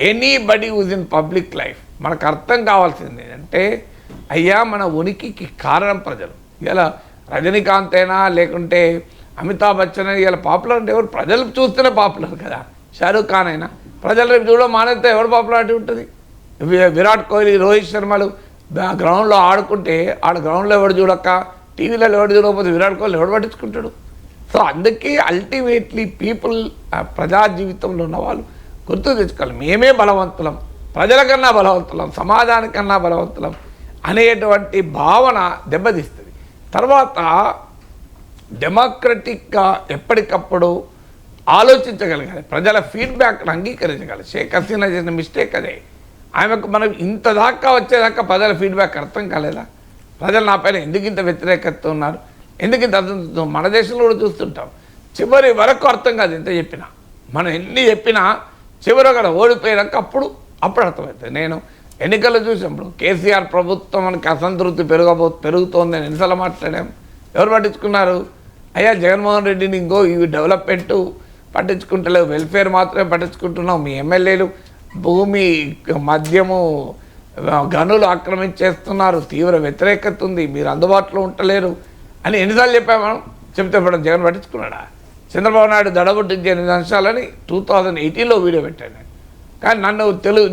anybody who's in public life. మనకు అర్థం కావాల్సింది ఏంటంటే అయ్యా మన ఉనికికి కారణం ప్రజలు. ఇలా రజనీకాంత్ అయినా లేకుంటే అమితాబ్ బచ్చన్ అయినా ఇలా పాపులర్ అంటే ఎవరు? ప్రజలు చూస్తేనే పాపులర్ కదా. షారూఖ్ ఖాన్ అయినా ప్రజలు రేపు చూడడం మానేస్తే ఎవరు పాపులారిటీ ఉంటుంది? విరాట్ కోహ్లీ, రోహిత్ శర్మలు గ్రౌండ్లో ఆడుకుంటే గ్రౌండ్లో ఎవడు చూడక్క, టీవీలో ఎవడు చూడకపోతే విరాట్ కోహ్లీ ఎవడు పట్టించుకుంటాడు? సో అందుకే అల్టిమేట్లీ పీపుల్, ప్రజా జీవితంలో ఉన్న వాళ్ళు గుర్తు తెచ్చుకోవాలి, మేమే బలవంతులం, ప్రజల కన్నా బలవంతులం, సమాజానికన్నా బలవంతులం అనేటువంటి భావన దెబ్బతీస్తుంది. తర్వాత డెమోక్రటిక్గా ఎప్పటికప్పుడు ఆలోచించగలగాలి, ప్రజల ఫీడ్బ్యాక్ను అంగీకరించగలగాలి. షేక్ హసీనా చేసిన మిస్టేక్ అదే. ఆమెకు మనం ఇంత దాకా వచ్చేదాకా ప్రజల ఫీడ్బ్యాక్ అర్థం కాలేదా? ప్రజలు నా పైన ఎందుకు ఇంత వ్యతిరేకత ఉన్నారు, ఎందుకు ఇంత అర్థం? మన దేశంలో కూడా చూస్తుంటాం, చివరి వరకు అర్థం కాదు. ఎంత చెప్పినా, మనం ఎన్ని చెప్పినా చివరి అక్కడ ఓడిపోయాక అప్పుడు అర్థమవుతుంది. నేను ఎన్నికల్లో చూసినప్పుడు కేసీఆర్ ప్రభుత్వం మనకి అసంతృప్తి పెరుగుతోంది అని ఎన్నిసార్లు మాట్లాడాం. ఎవరు పట్టించుకున్నారు? అయ్యా జగన్మోహన్ రెడ్డిని ఇంకో ఇవి డెవలప్మెంటు పట్టించుకుంటలేవు, వెల్ఫేర్ మాత్రమే పట్టించుకుంటున్నాం, మీ ఎమ్మెల్యేలు భూమి, మద్యము, గనులు ఆక్రమించేస్తున్నారు, తీవ్ర వ్యతిరేకత ఉంది, మీరు అందుబాటులో ఉండలేరు అని ఎన్నిసార్లు చెప్పాము మనం? చెప్తే ఇప్పుడు జగన్ పట్టించుకున్నాడా? చంద్రబాబు నాయుడు దడబుట్టించే 8 అంశాలని 2018లో వీడియో పెట్టాను. కానీ నన్ను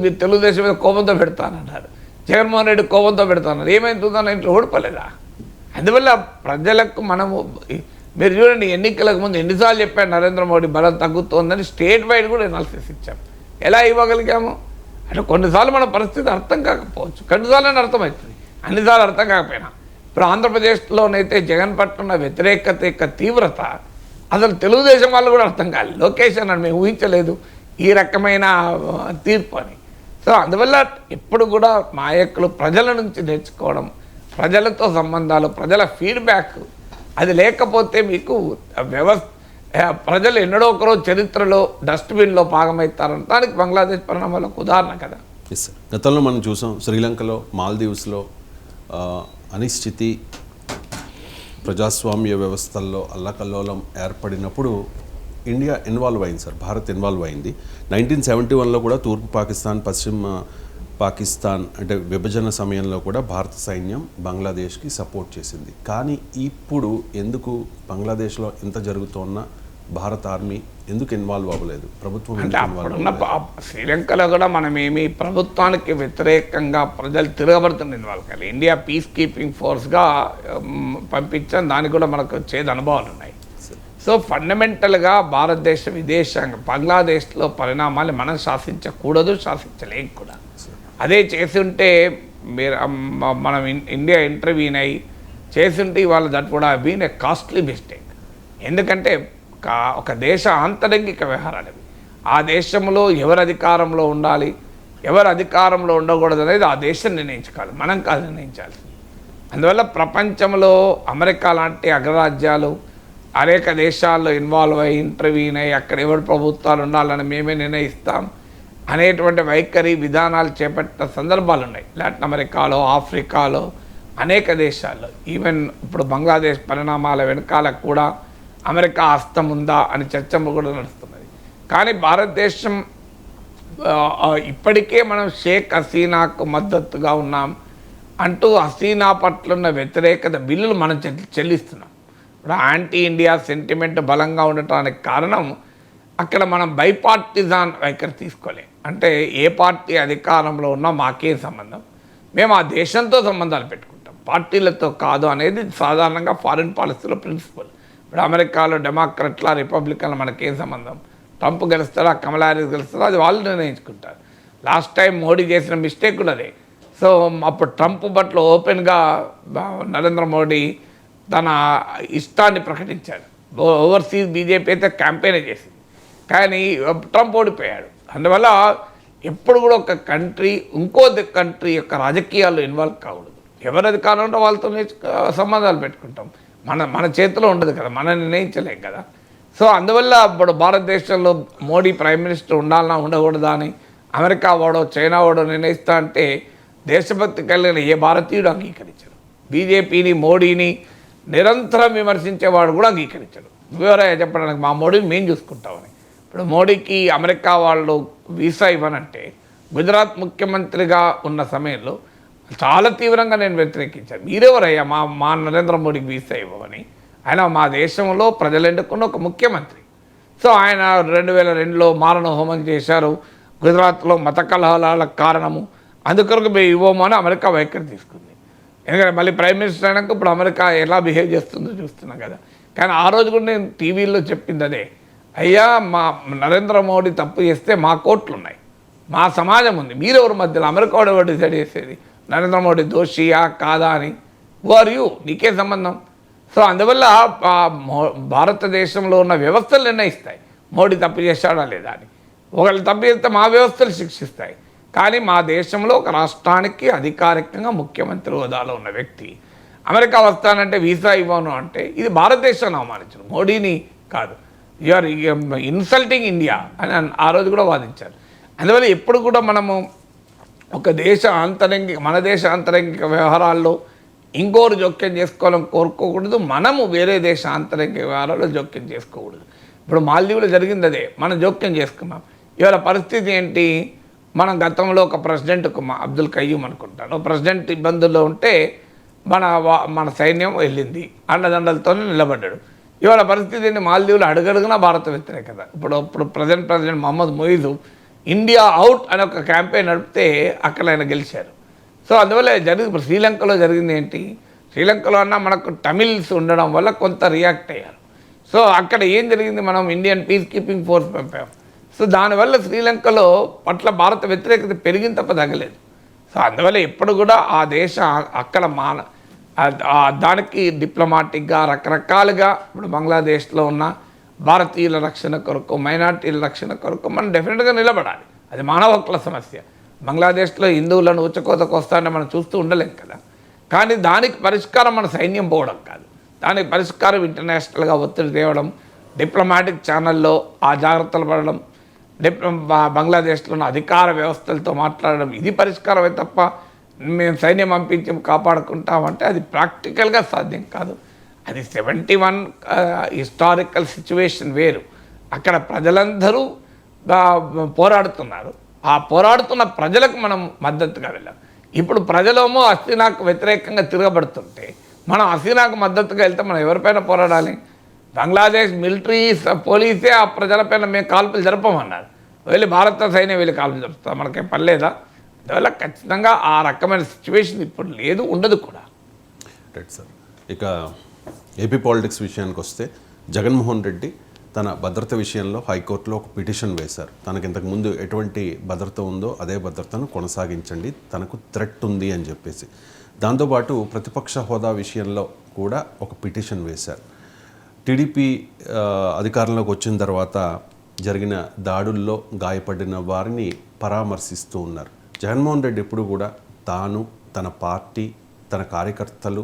మీరు తెలుగుదేశం మీద కోపంతో పెడతానన్నారు, జగన్మోహన్ రెడ్డి కోపంతో పెడతాన్నారు. ఏమైంటుందని ఇంట్లో ఓడిపోలేదా? అందువల్ల ప్రజలకు మనము, మీరు చూడండి ఎన్నికలకు ముందు ఎన్నిసార్లు చెప్పాను నరేంద్ర మోడీ బలం తగ్గుతోందని, స్టేట్ వైడ్ కూడా ఎనాలిసిస్ ఇచ్చాం. ఎలా ఇవ్వగలిగాము అంటే కొన్నిసార్లు మన పరిస్థితి అర్థం కాకపోవచ్చు, కొన్నిసార్లు అర్థమవుతుంది, అన్నిసార్లు అర్థం కాకపోయినా. ఇప్పుడు ఆంధ్రప్రదేశ్లోనైతే జగన్ పట్ల ఉన్న వ్యతిరేకత యొక్క తీవ్రత అసలు తెలుగుదేశం వాళ్ళు కూడా అర్థం కాలేదు. లోకేష్ అన్నాడు మేము ఊహించలేదు ఈ రకమైన తీర్పు అని. సో అందువల్ల ఎప్పుడు కూడా నాయకులు ప్రజల నుంచి నేర్చుకోవడం, ప్రజలతో సంబంధాలు, ప్రజల ఫీడ్బ్యాక్ అది లేకపోతే మీకు ప్రజలు ఎన్నడో ఒకరో చరిత్రలో డస్ట్బిన్లో భాగమవుతారని దానికి బంగ్లాదేశ్ పరిణామాలకు ఉదాహరణ కదా. ఎస్ సార్, గతంలో మనం చూసాం శ్రీలంకలో, మాల్దీవ్స్లో అనిశ్చితి, ప్రజాస్వామ్య వ్యవస్థల్లో అల్లకల్లోలం ఏర్పడినప్పుడు ఇండియా ఇన్వాల్వ్ అయింది సార్, భారత్ ఇన్వాల్వ్ అయింది. 1971లో కూడా తూర్పు పాకిస్తాన్, పశ్చిమ పాకిస్తాన్ అంటే విభజన సమయంలో కూడా భారత సైన్యం బంగ్లాదేశ్కి సపోర్ట్ చేసింది. కానీ ఇప్పుడు ఎందుకు బంగ్లాదేశ్లో ఇంత జరుగుతున్న భారత ఆర్మీ ఎందుకు ఇన్వాల్వ్ అవ్వలేదు? ప్రభుత్వం శ్రీలంకలో కూడా మనం ఏమి ప్రభుత్వానికి వ్యతిరేకంగా ప్రజలు తిరగబడుతున్న ఇన్వాల్వ్ కాదు. ఇండియా పీస్ కీపింగ్ ఫోర్స్గా పంపించాం, దానికి కూడా మనకు చేదు అనుభవాలు ఉన్నాయి. సో ఫండమెంటల్గా భారతదేశ విదేశాంగ బంగ్లాదేశ్లో పరిణామాలు మనం శాసించకూడదు, శాసించలేం కూడా. అదే చేసి ఉంటే మనం ఇండియా ఇంటర్వ్యూన్ అయ్యి చేస్తుంటే ఇవాళ దట్ కూడా బీన్ ఏ కాస్ట్లీ మిస్టేక్. ఎందుకంటే ఒక దేశ ఆంతరంగిక వ్యవహారాలు అవి. ఆ దేశంలో ఎవరు అధికారంలో ఉండాలి, ఎవరు అధికారంలో ఉండకూడదు అనేది ఆ దేశం నిర్ణయించుకోవాలి, మనం కాదు నిర్ణయించాల్సింది. అందువల్ల ప్రపంచంలో అమెరికా లాంటి అగ్రరాజ్యాలు అనేక దేశాల్లో ఇన్వాల్వ్ అయ్యి ఇంటర్వ్యూన్ అయ్యి అక్కడ ఎవరు ప్రభుత్వాలు ఉండాలని మేమే నిర్ణయిస్తాం అనేటువంటి వైఖరి విధానాలు చేపట్టిన సందర్భాలు ఉన్నాయి. లాటిన్ అమెరికాలో, ఆఫ్రికాలో, అనేక దేశాల్లో. ఈవెన్ ఇప్పుడు బంగ్లాదేశ్ పరిణామాల వెనకాల కూడా అమెరికా హస్తం ఉందా అని చర్చ కూడా నడుస్తున్నది. కానీ భారతదేశం ఇప్పటికే మనం షేక్ హసీనాకు మద్దతుగా ఉన్నాం అంటూ హసీనా పట్ల ఉన్న వ్యతిరేకత బిల్లులు మనం చెల్లిస్తున్నాం. ఇప్పుడు యాంటీ ఇండియా సెంటిమెంట్ బలంగా ఉండటానికి కారణం అక్కడ మనం బైపార్టిజాన్ వైఖరి తీసుకోలేం. అంటే ఏ పార్టీ అధికారంలో ఉన్నా మాకేం సంబంధం, మేము ఆ దేశంతో సంబంధాలు పెట్టుకుంటాం, పార్టీలతో కాదు అనేది సాధారణంగా ఫారిన్ పాలసీలో ప్రిన్సిపల్. ఇప్పుడు అమెరికాలో డెమోక్రట్ల రిపబ్లికన్ల మనకేం సంబంధం, ట్రంప్ గెలుస్తారా కమలా హ్యారిస్ గెలుస్తారా అది వాళ్ళు నిర్ణయించుకుంటారు. లాస్ట్ టైం మోడీ చేసిన మిస్టేక్ కూడా అదే. సో అప్పుడు ట్రంప్ పట్ల ఓపెన్గా నరేంద్ర మోడీ తన ఇష్టాన్ని ప్రకటించాడు. ఓవర్సీస్ బీజేపీ అయితే క్యాంపెయిన్ చేసింది, కానీ ట్రంప్ ఓడిపోయాడు. అందువల్ల ఎప్పుడు కూడా ఒక కంట్రీ ఇంకో కంట్రీ యొక్క రాజకీయాల్లో ఇన్వాల్వ్ కాకూడదు. ఎవరి అధికారం ఉంటే వాళ్ళతో సంబంధాలు పెట్టుకుంటాం. మన చేతిలో ఉండదు కదా, మనం నిర్ణయించలేం కదా. సో అందువల్ల ఇప్పుడు భారతదేశంలో మోడీ ప్రైమ్ మినిస్టర్ ఉండాలన్నా ఉండకూడదా అని అమెరికా వాడో చైనా వాడో నిర్ణయిస్తా అంటే దేశభక్తి కలిగిన ఏ భారతీయుడు అంగీకరించడు. బీజేపీని మోడీని నిరంతరం విమర్శించేవాడు కూడా అంగీకరించడు. వివరంగా చెప్పడానికి మా మోడీని మేము చూసుకుంటామని. ఇప్పుడు మోడీకి అమెరికా వాళ్ళు వీసా ఇవ్వనంటే గుజరాత్ ముఖ్యమంత్రిగా ఉన్న సమయంలో చాలా తీవ్రంగా నేను వ్యతిరేకించాను. మీరెవరయ్యా మా నరేంద్ర మోడీకి వీసా ఇవ్వమని? ఆయన మా దేశంలో ప్రజలు ఎన్నుకున్న ఒక ముఖ్యమంత్రి. సో ఆయన 2002లో మారణ హోమం చేశారు. గుజరాత్లో మత కలహాలకు కారణము, అందుకొరకు మేము ఇవ్వము అని అమెరికా వైఖరి తీసుకుంది. ఎందుకంటే మళ్ళీ ప్రైమ్ మినిస్టర్ అయినాక ఇప్పుడు అమెరికా ఎలా బిహేవ్ చేస్తుందో చూస్తున్నాం కదా. కానీ ఆ రోజు కూడా నేను టీవీలో చెప్పింది అదే, అయ్యా మా నరేంద్ర మోడీ తప్పు చేస్తే మా కోర్టులు ఉన్నాయి, మా సమాజం ఉంది, మీరెవరి మధ్యలో అమెరికా వాడు డిసైడ్ చేసేది నరేంద్ర మోడీ దోషియా కాదా అని? హూ ఆర్ యూ, నీకే సంబంధం? సో అందువల్ల భారతదేశంలో ఉన్న వ్యవస్థలు నిర్ణయిస్తాయి మోడీ తప్పు చేశాడా లేదా అని. ఒకళ్ళు తప్పు చేస్తే మా వ్యవస్థలు శిక్షిస్తాయి. కానీ మా దేశంలో ఒక రాష్ట్రానికి అధికారికంగా ముఖ్యమంత్రి హోదాలో ఉన్న వ్యక్తి అమెరికా వస్తానంటే వీసా ఇవ్వను అంటే ఇది భారతదేశాన్ని అవమానించడం, మోడీని కాదు. యు ఆర్ ఇన్సల్టింగ్ ఇండియా అని ఆ రోజు కూడా వాదించారు. అందువల్ల ఎప్పుడు కూడా మనము ఒక దేశ మన దేశ ఆంతరంగిక వ్యవహారాల్లో ఇంకోరు జోక్యం చేసుకోవాలని కోరుకోకూడదు, మనము వేరే దేశ ఆంతరంగిక వ్యవహారాల్లో జోక్యం చేసుకోకూడదు. ఇప్పుడు మాల్దీవులో జరిగింది అదే, మనం జోక్యం చేసుకున్నాం. ఇవాళ పరిస్థితి ఏంటి? మనం గతంలో ఒక ప్రెసిడెంట్కు అబ్దుల్ కయ్యూమ్ అనుకుంటాను, ప్రెసిడెంట్ ఇబ్బందుల్లో ఉంటే మన సైన్యం వెళ్ళింది, అండదండలతోనే నిలబడ్డాడు. ఇవాళ పరిస్థితిని మాల్దీవులు అడుగడుగునా భారత వ్యతిరేకత. ఇప్పుడు president Mohamed Muizzu India out అనే ఒక క్యాంపెయిన్ నడిపితే అక్కడ ఆయన గెలిచారు. సో అందువల్ల ఇప్పుడు శ్రీలంకలో జరిగింది ఏంటి? శ్రీలంకలో అన్నా మనకు తమిళ్స్ ఉండడం వల్ల కొంత రియాక్ట్ అయ్యారు. సో అక్కడ ఏం జరిగింది? మనం ఇండియన్ పీస్ కీపింగ్ ఫోర్స్ పంపాం. సో దానివల్ల శ్రీలంకలో పట్ల భారత వ్యతిరేకత పెరిగింది తప్ప తగ్గలేదు. సో అందువల్ల ఎప్పుడు కూడా ఆ దేశ అక్కడ దానికి డిప్లొమాటిక్గా రకరకాలుగా ఇప్పుడు బంగ్లాదేశ్లో ఉన్న భారతీయుల రక్షణ కొరకు, మైనార్టీల రక్షణ కొరకు మనం డెఫినెట్గా నిలబడాలి. అది మానవ హక్కుల సమస్య. బంగ్లాదేశ్లో హిందువులను ఊచకోతకు వస్తానని మనం చూస్తూ ఉండలేం కదా. కానీ దానికి పరిష్కారం మన సైన్యం పోవడం కాదు, దానికి పరిష్కారం ఇంటర్నేషనల్గా ఒత్తిడి తేవడం, డిప్లొమాటిక్ ఛానల్లో ఆ జాగ్రత్తలు పడడం, బంగ్లాదేశ్లో ఉన్న అధికార వ్యవస్థలతో మాట్లాడడం, ఇది పరిష్కారమే తప్ప మేము సైన్యం పంపించి కాపాడుకుంటామంటే అది ప్రాక్టికల్గా సాధ్యం కాదు. అది 71 హిస్టారికల్ సిచ్యువేషన్ వేరు. అక్కడ ప్రజలందరూ పోరాడుతున్నారు. ఆ పోరాడుతున్న ప్రజలకు మనం మద్దతుగా వెళ్ళాం. ఇప్పుడు ప్రజలేమో హసీనాకు వ్యతిరేకంగా తిరగబడుతుంటే మనం హసీనాకు మద్దతుగా వెళ్తే మనం ఎవరిపైన పోరాడాలి? బంగ్లాదేశ్ మిలిటరీ పోలీసే ఆ ప్రజలపైన మేము కాల్పులు జరపమన్నారు. వెళ్ళి భారత సైన్యం వెళ్ళి కాల్పులు జరుపుతాం, మనకేం పర్లేదా? అందువల్ల ఖచ్చితంగా ఆ రకమైన సిచ్యువేషన్ ఇప్పుడు లేదు, ఉండదు కూడా. Right sir. ఇక ఏపీ పాలిటిక్స్ విషయానికి వస్తే జగన్మోహన్ రెడ్డి తన భద్రత విషయంలో హైకోర్టులో ఒక పిటిషన్ వేశారు. తనకు ఇంతకుముందు ఎటువంటి భద్రత ఉందో అదే భద్రతను కొనసాగించండి, తనకు థ్రెట్ ఉంది అని చెప్పేసి. దాంతోపాటు ప్రతిపక్ష హోదా విషయంలో కూడా ఒక పిటిషన్ వేశారు. టీడీపీ అధికారంలోకి వచ్చిన తర్వాత జరిగిన దాడుల్లో గాయపడిన వారిని పరామర్శిస్తూ ఉన్నారు. జగన్మోహన్ రెడ్డి ఎప్పుడు కూడా తాను, తన పార్టీ, తన కార్యకర్తలు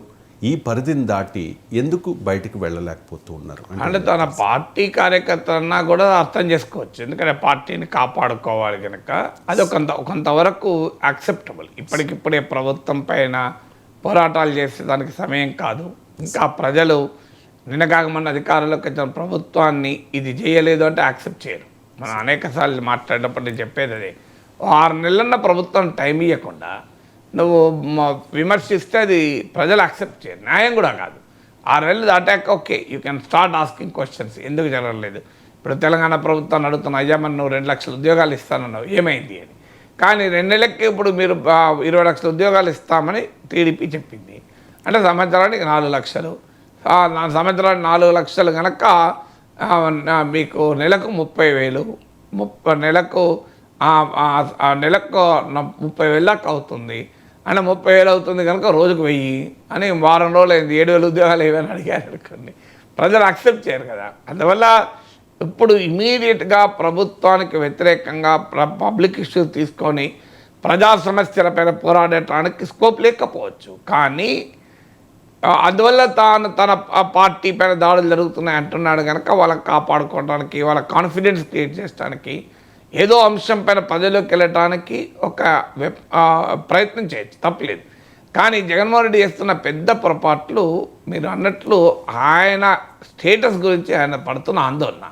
ఈ పరిధిని దాటి ఎందుకు బయటికి వెళ్ళలేకపోతూ ఉన్నారు అంటే తన పార్టీ కార్యకర్తలన్నా కూడా అర్థం చేసుకోవచ్చు, ఎందుకంటే పార్టీని కాపాడుకోవాలి కనుక అది కొంతవరకు యాక్సెప్టబుల్. ఇప్పటికిప్పుడే ప్రభుత్వం పైన పోరాటాలు చేసే దానికి సమయం కాదు. ఇంకా ప్రజలు నిన్నగాక మన అధికారంలోకి వచ్చిన ప్రభుత్వాన్ని ఇది చేయలేదు అంటే యాక్సెప్ట్ చేయరు. మనం అనేక సార్లు మాట్లాడినప్పుడు నేను చెప్పేది అదే, 6 నెలలన్న ప్రభుత్వం టైం ఇవ్వకుండా నువ్వు విమర్శిస్తే అది ప్రజలు యాక్సెప్ట్ చేయరు, న్యాయం కూడా కాదు. 6 నెలలు దాటాక okay, you can start asking questions, ఎందుకు జరగలేదు. ఇప్పుడు తెలంగాణ ప్రభుత్వాన్ని అడుగుతున్నా, అయ్యా మరి నువ్వు 2 లక్షల ఉద్యోగాలు ఇస్తానన్నావు, ఏమైంది అని. కానీ 2 నెలలకి ఇప్పుడు మీరు 20 లక్షల ఉద్యోగాలు ఇస్తామని టీడీపీ చెప్పింది. అంటే సంవత్సరానికి 4 లక్షలు, సంవత్సరానికి 4 లక్షలు కనుక మీకు నెలకు 30,000, నెలకు నెలకు 30,000 దాకా అవుతుంది. అంటే 30,000 అవుతుంది కనుక రోజుకు 1000 అని వారం రోజులు అయింది, 7,000 ఉద్యోగాలు ఏమైనా అడిగారు అనుకోండి, ప్రజలు యాక్సెప్ట్ చేయరు కదా. అందువల్ల ఇప్పుడు ఇమీడియట్గా ప్రభుత్వానికి వ్యతిరేకంగా పబ్లిక్ ఇష్యూస్ తీసుకొని ప్రజా సమస్యలపైన పోరాడటానికి స్కోప్ లేకపోవచ్చు. కానీ అందువల్ల తన పార్టీ పైన దాడులు జరుగుతున్నాయి అంటున్నాడు కనుక వాళ్ళని కాపాడుకోవడానికి, వాళ్ళ కాన్ఫిడెన్స్ క్రియేట్ చేయడానికి, ఏదో అంశం పైన ప్రజల్లోకి వెళ్ళటానికి ఒక ప్రయత్నం చేయొచ్చు, తప్పలేదు. కానీ జగన్మోహన్ రెడ్డి చేస్తున్న పెద్ద పొరపాట్లు మీరు అన్నట్లు ఆయన స్టేటస్ గురించి ఆయన పడుతున్న ఆందోళన.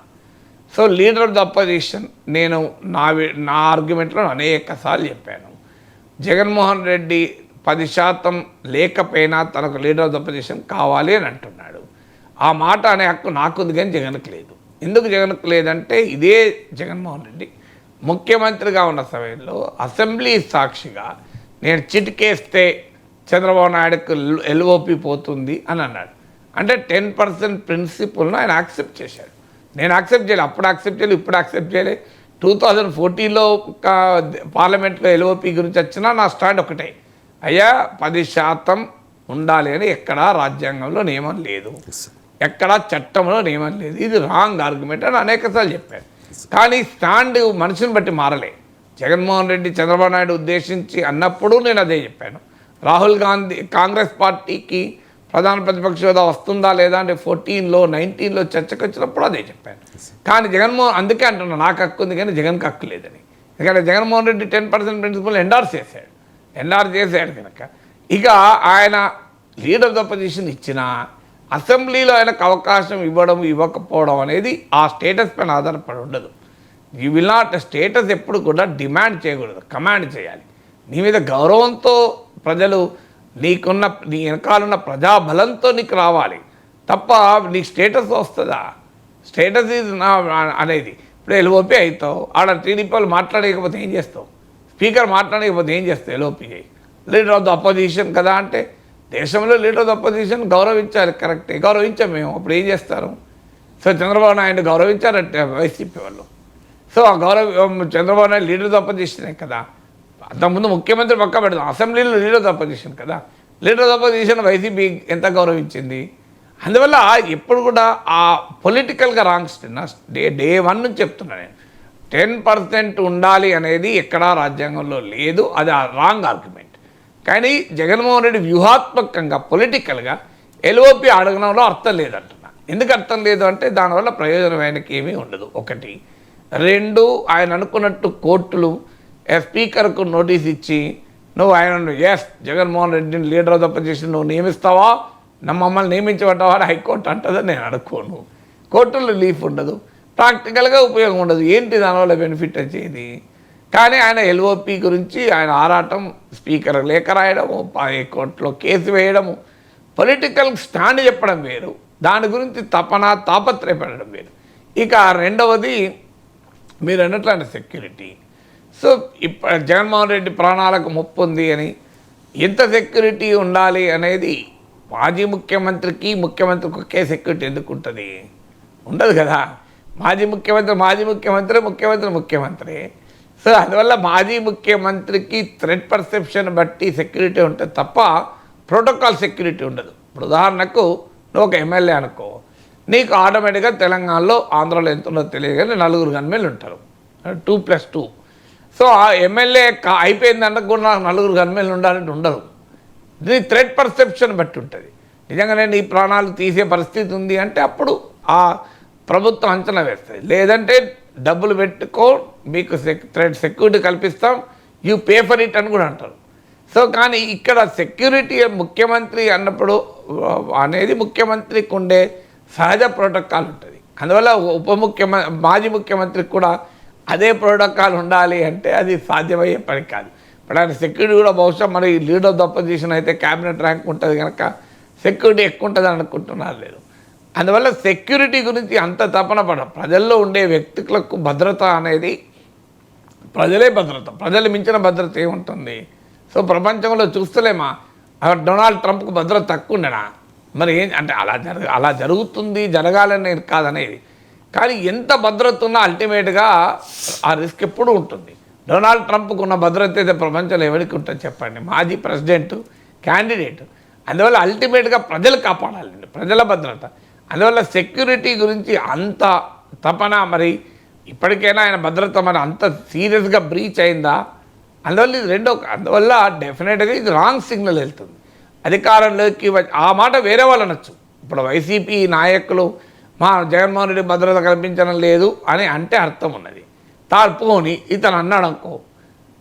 So leader of the opposition, నేను నా ఆర్గ్యుమెంట్లో అనేక సార్లు చెప్పాను, జగన్మోహన్ రెడ్డి 10% లేకపోయినా తనకు లీడర్ ఆఫ్ ద అపోజిషన్ కావాలి అని అంటున్నాడు. ఆ మాట అనే హక్కు నాకుంది కానీ జగన్కి లేదు. ఎందుకు జగన్కి లేదంటే ఇదే జగన్మోహన్ రెడ్డి ముఖ్యమంత్రిగా ఉన్న సమయంలో అసెంబ్లీ సాక్షిగా నేను చిటికేస్తే చంద్రబాబు నాయుడుకు ఎల్ఓపి పోతుంది అని అన్నాడు. అంటే 10% ప్రిన్సిపల్ను ఆయన యాక్సెప్ట్ చేశాడు. నేను యాక్సెప్ట్ చేయలేదు, అప్పుడు యాక్సెప్ట్ చేయలేదు, ఇప్పుడు యాక్సెప్ట్ చేయలేదు. 2014లో పార్లమెంట్లో ఎల్ఓపి గురించి వచ్చినా నా స్టాండ్ ఒకటే, అయ్యా 10% ఉండాలి అని ఎక్కడా రాజ్యాంగంలో నియమం లేదు, ఎక్కడా చట్టంలో నియమం లేదు, ఇది రాంగ్ ఆర్గ్యుమెంట్ అని అనేకసార్లు చెప్పాను. కానీ స్టాండ్ మనిషిని బట్టి మారలే. జగన్మోహన్ రెడ్డి చంద్రబాబు నాయుడు ఉద్దేశించి అన్నప్పుడు నేను అదే చెప్పాను. రాహుల్ గాంధీ కాంగ్రెస్ పార్టీకి ప్రధాన ప్రతిపక్ష హోదా వస్తుందా లేదా అంటే 14లో 19లో చర్చకు వచ్చినప్పుడు అదే చెప్పాను. కానీ జగన్మోహన్, అందుకే అంటున్నా నాకు హక్కు ఉంది కానీ జగన్కి హక్కు లేదని. ఎందుకంటే జగన్మోహన్ రెడ్డి 10% ప్రిన్సిపల్ ఎండార్స్ చేశాడు కనుక ఇక ఆయన లీడర్ ఆఫ్ ద పొజిషన్ ఇచ్చిన అసెంబ్లీలో ఆయనకు అవకాశం ఇవ్వడం ఇవ్వకపోవడం అనేది ఆ స్టేటస్ పైన ఆధారపడి ఉండదు. యూ విల్ నాట్, స్టేటస్ ఎప్పుడు కూడా డిమాండ్ చేయకూడదు, కమాండ్ చేయాలి. నీ మీద గౌరవంతో ప్రజలు నీ వెనకాలన్న ప్రజాబలంతో నీకు రావాలి తప్ప నీ స్టేటస్ వస్తుందా? స్టేటస్ ఇది నా అనేది. ఇప్పుడు ఎల్ఓపి అవుతావు, ఆడ టీడీపీ వాళ్ళు మాట్లాడకపోతే ఏం చేస్తావు? స్పీకర్ మాట్లాడకపోతే ఏం చేస్తావు? ఎల్ఓపి చేయి. లీడర్ ఆఫ్ ద అపోజిషన్ కదా అంటే దేశంలో లీడర్ ఆఫ్ ద అపోజిషన్ గౌరవించాలి, కరెక్టే, గౌరవించాం మేము. అప్పుడు ఏం చేస్తారు? సో చంద్రబాబు నాయుడు గౌరవించారంటే వైసీపీ వాళ్ళు. సో ఆ Chandrababu Naidu leader of the అపోజిషనే కదా. అంతకుముందు ముఖ్యమంత్రి పక్క పెడదాం, అసెంబ్లీలో లీడర్ ఆఫ్ ద అపోజిషన్ కదా. Leader of the opposition YCP ఎంత గౌరవించింది? అందువల్ల ఎప్పుడు కూడా ఆ పొలిటికల్గా రాంగ్ డే 1 నుంచి చెప్తున్నా నేను, 10% ఉండాలి అనేది ఎక్కడా రాజ్యాంగంలో లేదు, అది ఆ రాంగ్ ఆర్గ్యుమెంట్. కానీ జగన్మోహన్ రెడ్డి వ్యూహాత్మకంగా పొలిటికల్గా ఎల్ఓపి అడగడంలో అర్థం లేదంటున్నా. ఎందుకు అర్థం లేదు అంటే దానివల్ల ప్రయోజనం ఆయనకి ఏమీ ఉండదు, 1. 2, ఆయన అనుకున్నట్టు కోర్టులు స్పీకర్కు నోటీస్ ఇచ్చి నువ్వు ఆయన జగన్మోహన్ రెడ్డిని లీడర్ ఆఫ్ ద అపోజిషన్ నువ్వు నియమిస్తావా, మమ్మల్ని నియమించబడ్డావా అని హైకోర్టు అంటుందని నేను అనుకోను. కోర్టులో లీఫ్ ఉండదు, ప్రాక్టికల్గా ఉపయోగం ఉండదు. ఏంటి దానివల్ల బెనిఫిట్ వచ్చేది? కానీ ఆయన ఎల్ఓపి గురించి ఆయన ఆరాటం, స్పీకర్ లేఖ రాయడము, కోర్టులో కేసు వేయడము, పొలిటికల్ స్టాండ్ చెప్పడం వేరు, దాని గురించి తాపత్రయపడడం వేరు. ఇక 2వది మీరు అన్నట్లయిన సెక్యూరిటీ. సో ఇప్పుడు జగన్మోహన్ రెడ్డి ప్రాణాలకు ముప్పు ఉంది అని ఎంత సెక్యూరిటీ ఉండాలి అనేది మాజీ ముఖ్యమంత్రికి ఒకే సెక్యూరిటీ ఎందుకు ఉంటుంది? ఉండదు కదా. మాజీ ముఖ్యమంత్రి. సో అందువల్ల మాజీ ముఖ్యమంత్రికి థ్రెట్ పర్సెప్షన్ బట్టి సెక్యూరిటీ ఉంటుంది తప్ప ప్రోటోకాల్ సెక్యూరిటీ ఉండదు. ఇప్పుడు ఉదాహరణకు నువ్వు ఒక ఎమ్మెల్యే అనుకో, నీకు ఆటోమేటిక్గా తెలంగాణలో, ఆంధ్రాలో ఎంత ఉన్నదో తెలియదు కానీ 4 గన్మెన్లు ఉంటారు, 2+2. సో ఆ ఎమ్మెల్యే అయిపోయిందంటే కూడా నాకు 4 గన్మెన్లు ఉండాలంటే ఉండరు. ఇది థ్రెట్ పర్సెప్షన్ బట్టి ఉంటుంది. నిజంగానే నీ ప్రాణాలు తీసే పరిస్థితి ఉంది అంటే అప్పుడు ఆ ప్రభుత్వం అంచనా వేస్తుంది. లేదంటే డబ్బులు పెట్టుకో, మీకు సెక్యూరిటీ కల్పిస్తాం, యూ పే ఫర్ ఇట్ అని కూడా అంటారు. సో కానీ ఇక్కడ సెక్యూరిటీ ముఖ్యమంత్రి అన్నప్పుడు అనేది ముఖ్యమంత్రికి ఉండే సహజ ప్రోటోకాల్ ఉంటుంది. అందువల్ల మాజీ ముఖ్యమంత్రికి కూడా అదే ప్రోటోకాల్ ఉండాలి అంటే అది సాధ్యమయ్యే పని కాదు. ఇప్పుడు ఆయన సెక్యూరిటీ కూడా బహుశా మరి లీడర్ ఆఫ్ ద అపోజిషన్ అయితే క్యాబినెట్ ర్యాంక్ ఉంటుంది కనుక సెక్యూరిటీ ఎక్కువ ఉంటుంది అనుకుంటున్నారు. లేదు, అందువల్ల సెక్యూరిటీ గురించి అంత తపన ప్రజల్లో ఉండే వ్యక్తులకు భద్రత అనేది ప్రజలే భద్రత, ప్రజలు మించిన భద్రత ఏముంటుంది? సో ప్రపంచంలో చూస్తలేమా డొనాల్డ్ ట్రంప్కు భద్రత తక్కువ ఉండనా? మరి ఏం అంటే అలా జరుగుతుంది, జరగాలని కాదనేది, కానీ ఎంత భద్రత ఉన్నా అల్టిమేట్గా ఆ రిస్క్ ఎప్పుడూ ఉంటుంది. డొనాల్డ్ ట్రంప్కు ఉన్న భద్రత అయితే ప్రపంచంలో ఎవరికి ఉంటుంది చెప్పండి? మాజీ ప్రెసిడెంట్ క్యాండిడేట్. అందువల్ల అల్టిమేట్గా ప్రజలు కాపాడాలండి, ప్రజల భద్రత. అందువల్ల సెక్యూరిటీ గురించి అంత తపన, మరి ఇప్పటికైనా ఆయన భద్రత మరి అంత సీరియస్గా బ్రీచ్ అయిందా? అందువల్ల ఇది అందువల్ల డెఫినెట్గా ఇది రాంగ్ సిగ్నల్ వెళ్తుంది. అధికారంలోకి ఆ మాట వేరే వాళ్ళు అనొచ్చు. ఇప్పుడు వైసీపీ నాయకులు మా జగన్మోహన్ రెడ్డి భద్రత కల్పించడం లేదు అని అంటే అర్థం ఉన్నది. పోని ఇతను అన్నాడు అనుకో,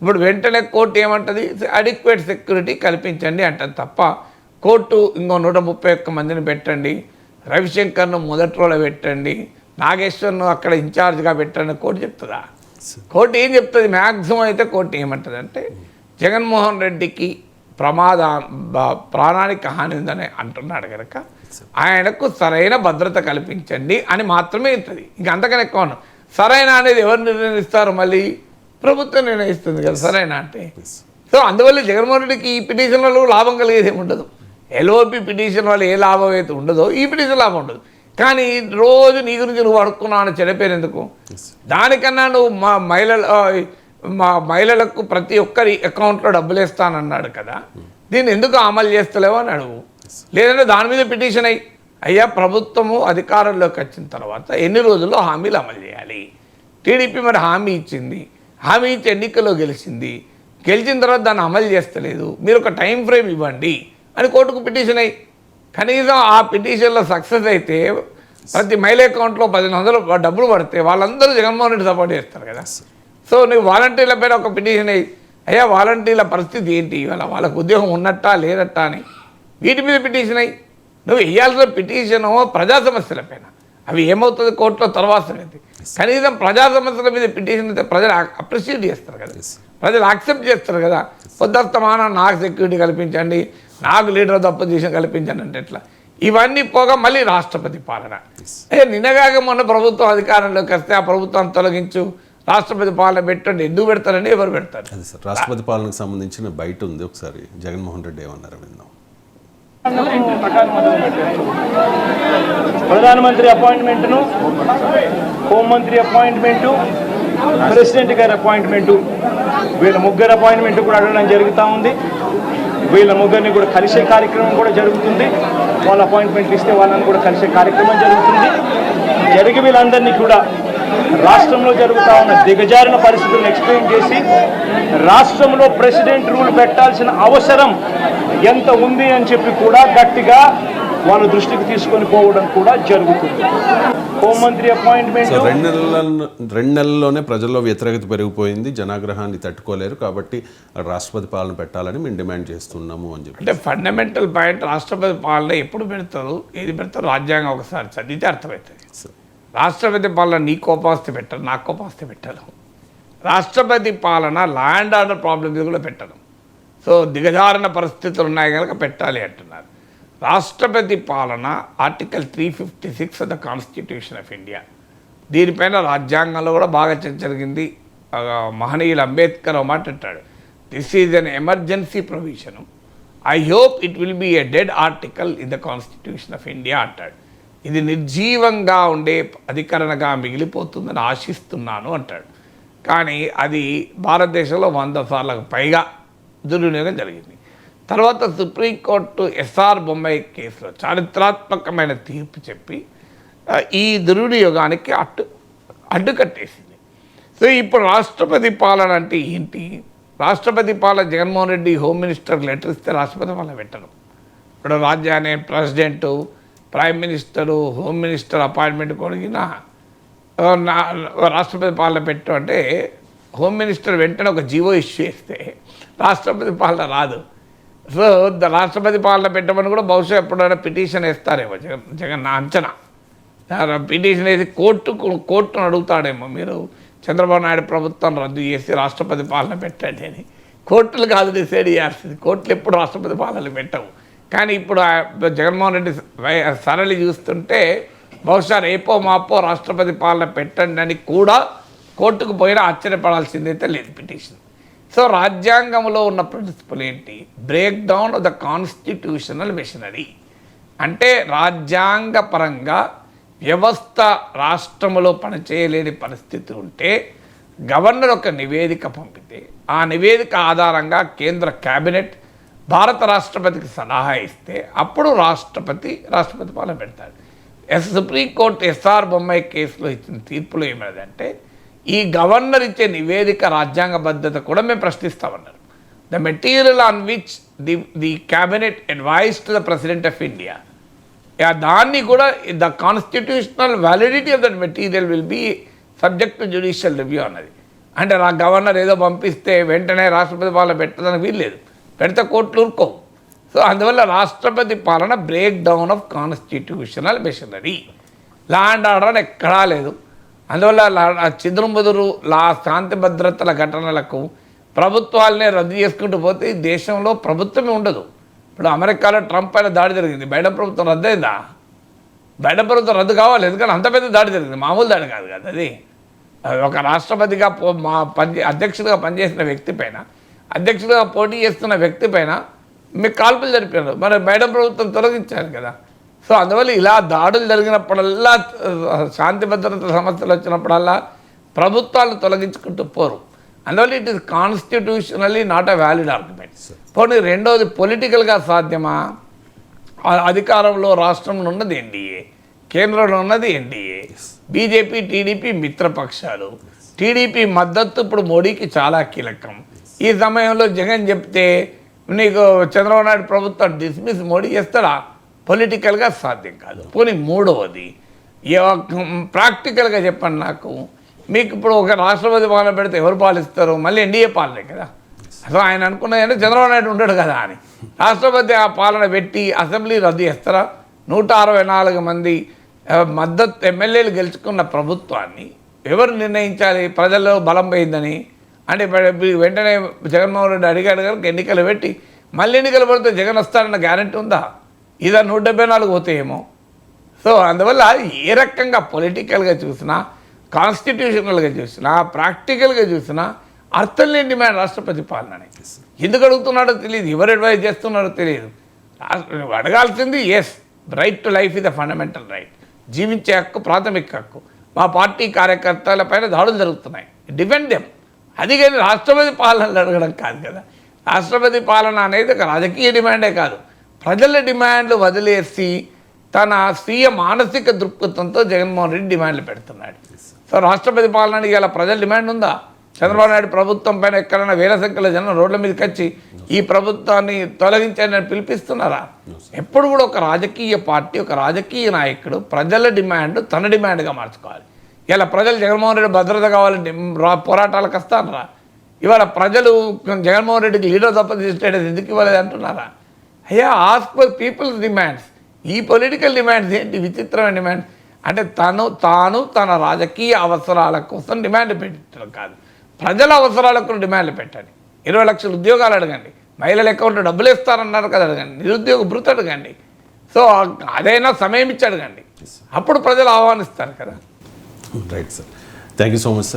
ఇప్పుడు వెంటనే కోర్టు ఏమంటుంది? అడిక్వేట్ సెక్యూరిటీ కల్పించండి అంటుంది తప్ప కోర్టు ఇంకో 131 మందిని పెట్టండి, రవిశంకర్ను మొదటి రోజులో పెట్టండి, నాగేశ్వర్ను అక్కడ ఇన్ఛార్జ్గా పెట్టండి కోర్టు చెప్తుందా? కోర్టు ఏం చెప్తుంది? మ్యాక్సిమం అయితే కోర్టు ఏమంటుంది అంటే జగన్మోహన్ రెడ్డికి ప్రాణానికి హాని ఉందని అంటున్నాడు కనుక ఆయనకు సరైన భద్రత కల్పించండి అని మాత్రమే ఇస్తుంది. ఇంక అంతకన్నా ఎక్కువ సరైన అనేది ఎవరు నిర్ణయిస్తారు? మళ్ళీ ప్రభుత్వం నిర్ణయిస్తుంది కదా సరైన అంటే. సో అందువల్ల జగన్మోహన్ రెడ్డికి ఈ పిటిషన్ వల్ల లాభం కలిగేది ఏమి ఉండదు. ఎల్ఓపి పిటిషన్ వల్ల ఏ లాభం అయితే ఉండదో ఈ పిటిషన్ లాభం ఉండదు. కానీ రోజు నీ గురించి నువ్వు అడుక్కున్నావు అని చెడిపోయారు ఎందుకు? దానికన్నా నువ్వు మా మహిళలకు ప్రతి ఒక్కరి అకౌంట్లో డబ్బులు వేస్తానన్నాడు కదా, దీన్ని ఎందుకు అమలు చేస్తలేవు అని అడుగు. లేదంటే దాని మీద పిటిషన్ అయ్యా ప్రభుత్వము అధికారంలోకి వచ్చిన తర్వాత ఎన్ని రోజుల్లో హామీలు అమలు చేయాలి? టీడీపీ మరి హామీ ఇచ్చింది, హామీ ఇచ్చి ఎన్నికల్లో గెలిచింది, గెలిచిన తర్వాత దాన్ని అమలు చేస్తలేదు, మీరు ఒక టైం ఫ్రేమ్ ఇవ్వండి అని కోర్టుకు పిటిషన్ కనీసం ఆ పిటిషన్లో సక్సెస్ అయితే ప్రతి మహిళ అకౌంట్లో 1500 డబ్బులు పడితే వాళ్ళందరూ జగన్మోహన్ రెడ్డి సపోర్ట్ చేస్తారు కదా. సో నువ్వు వాలంటీర్ల పైన ఒక పిటిషన్ అయ్యా వాలంటీర్ల పరిస్థితి ఏంటి, వాళ్ళకు ఉద్యోగం ఉన్నట్టా లేనట్టా అని వీటి మీద పిటిషన్ నువ్వు వేయాల్సిన పిటిషను ప్రజా సమస్యల పైన. అవి ఏమవుతుంది కోర్టులో తర్వాత సంగతి. కనీసం ప్రజా సమస్యల మీద పిటిషన్ అయితే ప్రజలు అప్రిషియేట్ చేస్తారు కదా, ప్రజలు యాక్సెప్ట్ చేస్తారు కదా. పొద్దుస్తమానం నాకు సెక్యూరిటీ కల్పించండి, నాకు లీడర్ ఆఫ్ ద అపోజిషన్ కల్పించండి అంటే ఎట్లా? ఇవన్నీ పోగా మళ్ళీ రాష్ట్రపతి పాలన. నిన్నగాక మొన్న ప్రభుత్వం అధికారంలోకి వస్తే ఆ ప్రభుత్వం తొలగించు, రాష్ట్రపతి పాలన పెట్టండి. ఎందుకు పెడతారండి? ఎవరు పెడతారు? అది సార్ రాష్ట్రపతి పాలనకు సంబంధించిన బయట ఉంది. ఒకసారి జగన్మోహన్ రెడ్డి ఏమన్నారు విందాం. ప్రధానమంత్రి అపాయింట్మెంట్ను, హోంమంత్రి అపాయింట్మెంటు, ప్రెసిడెంట్ గారి అపాయింట్మెంటు, వీళ్ళ ముగ్గురు అపాయింట్మెంట్ కూడా అడగడం జరుగుతూ ఉంది. వీళ్ళ ముగ్గురిని కూడా కలిసే కార్యక్రమం కూడా జరుగుతుంది. వాళ్ళ అపాయింట్మెంట్లు ఇస్తే వాళ్ళని కూడా కలిసే కార్యక్రమం జరుగుతుంది. జరిగి వీళ్ళందరినీ కూడా రాష్ట్రంలో జరుగుతూ ఉన్న దిగజారిన పరిస్థితులను ఎక్స్ప్లెయిన్ చేసి రాష్ట్రంలో ప్రెసిడెంట్ రూల్ పెట్టాల్సిన అవసరం ఎంత ఉంది అని చెప్పి కూడా గట్టిగా వాళ్ళ దృష్టికి తీసుకొని పోవడం కూడా జరుగుతుంది. హోంమంత్రి అపాయింట్మెంట్ 2 నెలల్లోనే ప్రజల్లో వ్యతిరేకత పెరిగిపోయింది, జనాగ్రహాన్ని తట్టుకోలేరు, కాబట్టి రాష్ట్రపతి పాలన పెట్టాలని మేము డిమాండ్ చేస్తున్నాము అని చెప్పి. అంటే ఫండమెంటల్ పాయింట్ రాష్ట్రపతి పాలన ఎప్పుడు పెడతారు, ఏది పెడతారు రాజ్యాంగం ఒకసారి చదివితే అర్థమవుతుంది. రాష్ట్రపతి పాలన నీ కోపాస్తి పెట్టరు, నాకు కోపాస్తి పెట్టరు. రాష్ట్రపతి పాలన ల్యాండ్ ఆర్డర్ ప్రాబ్లమ్స్ కూడా పెట్టరు. సో దిగజారిన పరిస్థితులు ఉన్నాయి కనుక పెట్టాలి అంటున్నారు. రాష్ట్రపతి పాలన article 356 of the constitution of India, దీనిపైన రాజ్యాంగంలో కూడా బాగా చర్చ జరిగింది. మహనీయులు అంబేద్కర్ మాట అంటాడు, this is an emergency provision, I hope it will be a dead article in the constitution of India అంటాడు. ఇది నిర్జీవంగా ఉండే అధికరణగా మిగిలిపోతుందని ఆశిస్తున్నాను అంటాడు. కానీ అది భారతదేశంలో 100 సార్లకు పైగా దుర్వినియోగం జరిగింది. తర్వాత సుప్రీంకోర్టు ఎస్ఆర్ బొమ్మాయి కేసులో చారిత్రాత్మకమైన తీర్పు చెప్పి ఈ దుర్వినియోగానికి అడ్డుకట్టేసింది. సో ఇప్పుడు రాష్ట్రపతి పాలన అంటే ఏంటి? రాష్ట్రపతి పాలన Jaganmohan Reddy home minister letter ఇస్తే రాష్ట్రపతి పాలన పెట్టరు. ఇప్పుడు రాజ్యాన్ని president, prime minister, home minister appointment కొడిగిన రాష్ట్రపతి పాలన పెట్టు అంటే హోమ్ మినిస్టర్ వెంటనే ఒక జీవో ఇష్యూ చేస్తే రాష్ట్రపతి పాలన రాదు. సో రాష్ట్రపతి పాలన పెట్టమని కూడా బహుశా ఎప్పుడైనా పిటిషన్ వేస్తారేమో జగన్ నా అంచనా. పిటిషన్ వేసి కోర్టును అడుగుతాడేమో, మీరు చంద్రబాబు నాయుడు ప్రభుత్వం రద్దు చేసి రాష్ట్రపతి పాలన పెట్టండి అని. కోర్టులు కాదు డిసైడ్ చేయాల్సింది, కోర్టులు ఎప్పుడు రాష్ట్రపతి పాలన పెట్టవు. కానీ ఇప్పుడు జగన్మోహన్ రెడ్డి సరళి చూస్తుంటే బహుశా రేపో మాపో రాష్ట్రపతి పాలన పెట్టండి అని కూడా కోర్టుకు పోయినా ఆశ్చర్యపడాల్సిందైతే లేదు పిటిషన్. సో రాజ్యాంగంలో ఉన్న ప్రిన్సిపల్ ఏంటి? Break down of the constitutional machinery. అంటే రాజ్యాంగపరంగా వ్యవస్థ రాష్ట్రంలో పనిచేయలేని పరిస్థితి ఉంటే గవర్నర్ ఒక నివేదిక పంపితే ఆ నివేదిక ఆధారంగా కేంద్ర క్యాబినెట్ భారత రాష్ట్రపతికి సలహా ఇస్తే అప్పుడు రాష్ట్రపతి పాలన పెడతాడు. సుప్రీంకోర్టు ఎస్ఆర్ బొమ్మాయి కేసులో ఇచ్చిన తీర్పులో ఏమైందంటే ఈ గవర్నర్ ఇచ్చే నివేదిక రాజ్యాంగబద్ధత కూడా మేము ప్రశ్నిస్తామన్నారు. The material on which the cabinet advise to the president of India, దాన్ని కూడా the constitutional validity of that material will be subject to judicial review అన్నది. అంటే గవర్నర్ ఏదో పంపిస్తే వెంటనే రాష్ట్రపతి పాలన పెట్టడానికి వీల్లేదు, పెడితే కోర్టులు ఊరుకోవు. సో అందువల్ల రాష్ట్రపతి పాలన break down of constitutional machinery. Law and order ఎక్కడా లేదు. అందువల్ల చిదురుముదురు శాంతి భద్రతల ఘటనలకు ప్రభుత్వాలనే రద్దు చేసుకుంటూ పోతే ఈ దేశంలో ప్రభుత్వమే ఉండదు. ఇప్పుడు అమెరికాలో ట్రంప్ పైన దాడి జరిగింది, బైడెన్ ప్రభుత్వం రద్దయిందా? బైడెన్ ప్రభుత్వం రద్దు కావాలి, ఎందుకంటే అంత పెద్ద దాడి జరిగింది, మామూలు దాడి కాదు కదా అది. ఒక రాష్ట్రపతిగా అధ్యక్షుడిగా పనిచేసిన వ్యక్తి పైన, అధ్యక్షుడిగా పోటీ చేస్తున్న వ్యక్తి పైన మీకు కాల్పులు జరిపారు, మరి బైడెన్ ప్రభుత్వం తొలగించారు కదా. సో అందువల్ల ఇలా దాడులు జరిగినప్పుడల్లా, శాంతి భద్రత సమస్యలు వచ్చినప్పుడల్లా ప్రభుత్వాలు తొలగించుకుంటూ పోరు. అందువల్ల it is constitutionally not a valid argument. పోనీ రెండోది పొలిటికల్గా సాధ్యమా? అధికారంలో రాష్ట్రంలో ఉన్నది ఎన్డీఏ, కేంద్రంలో ఉన్నది ఎన్డీఏ, బీజేపీ టీడీపీ మిత్రపక్షాలు. టీడీపీ మద్దతు ఇప్పుడు మోడీకి చాలా కీలకం. ఈ సమయంలో జగన్ చెప్తే నీకు చంద్రబాబు నాయుడు ప్రభుత్వం డిస్మిస్ మోడీ చేస్తాడా? పొలిటికల్గా సాధ్యం కాదు. పోనీ మూడవది ప్రాక్టికల్గా చెప్పండి నాకు, మీకు ఇప్పుడు ఒక రాష్ట్రపతి పాలన పెడితే ఎవరు పాలిస్తారు? మళ్ళీ ఎన్డీఏ పాలనే కదా. అసలు ఆయన అనుకున్నది చంద్రబాబు నాయుడు ఉండడు కదా అని. రాష్ట్రపతి ఆ పాలన పెట్టి అసెంబ్లీ రద్దు చేస్తారా? 164 మంది మద్దతు ఎమ్మెల్యేలు గెలుచుకున్న ప్రభుత్వాన్ని ఎవరు నిర్ణయించాలి? ప్రజల్లో బలం పోయిందని అంటే వెంటనే జగన్మోహన్ రెడ్డి అడిగాడు కనుక ఎన్నికలు పెట్టి మళ్ళీ ఎన్నికలు పడితే జగన్ వస్తాడన్న గ్యారెంటీ ఉందా? ఇదా 174 పోతాయేమో. సో అందువల్ల ఏ రకంగా పొలిటికల్గా చూసినా, కాన్స్టిట్యూషనల్గా చూసినా, ప్రాక్టికల్గా చూసినా అర్థం లేని డిమాండ్ రాష్ట్రపతి పాలనని. ఎందుకు అడుగుతున్నాడో తెలియదు, ఎవరు అడ్వైజ్ చేస్తున్నారో తెలియదు. అడగాల్సింది right to life is the fundamental right, జీవించే హక్కు ప్రాథమిక హక్కు. మా పార్టీ కార్యకర్తల పైన దాడులు జరుగుతున్నాయి, డిఫెండ్ దెమ్. అది కానీ రాష్ట్రపతి పాలనలు అడగడం కాదు కదా. రాష్ట్రపతి పాలన అనేది ఒక రాజకీయ డిమాండే కాదు, ప్రజల డిమాండ్లు వదిలేసి తన స్వీయ మానసిక దృక్పథంతో జగన్మోహన్ రెడ్డి డిమాండ్లు పెడుతున్నాడు. సో రాష్ట్రపతి పాలనకి ఇలా ప్రజల డిమాండ్ ఉందా? చంద్రబాబు నాయుడు ప్రభుత్వం పైన ఎక్కడైనా వేల సంఖ్యలో జనం రోడ్ల మీదకి వచ్చి ఈ ప్రభుత్వాన్ని తొలగించని పిలిపిస్తున్నారా? ఎప్పుడు కూడా ఒక రాజకీయ పార్టీ, ఒక రాజకీయ నాయకుడు ప్రజల డిమాండ్ తన డిమాండ్గా మార్చుకోవాలి. ఇలా ప్రజలు జగన్మోహన్ రెడ్డి భద్రత కావాలంటే పోరాటాలకు వస్తానరా? ఇవాళ ప్రజలు జగన్మోహన్ రెడ్డికి లీడర్ తప్ప స్టేటస్ ఎందుకు ఇవ్వలేదు అంటున్నారా? అయ్యా, ఆస్క్ ఫర్ పీపుల్స్ డిమాండ్స్. ఈ పొలిటికల్ డిమాండ్స్ ఏంటి? విచిత్రమైన డిమాండ్. అంటే తాను తన రాజకీయ అవసరాల కోసం డిమాండ్ పెట్టడం కాదు, ప్రజల అవసరాలకు డిమాండ్లు పెట్టండి. 20 లక్షల ఉద్యోగాలు అడగండి, మహిళల అకౌంట్లో డబ్బులు ఇస్తారన్నారు కదా అడగండి, నిరుద్యోగ భృతి అడగండి. సో అదైనా సమయం ఇచ్చి అడగండి, అప్పుడు ప్రజలు ఆహ్వానిస్తారు కదా. Right sir, thank you so much sir.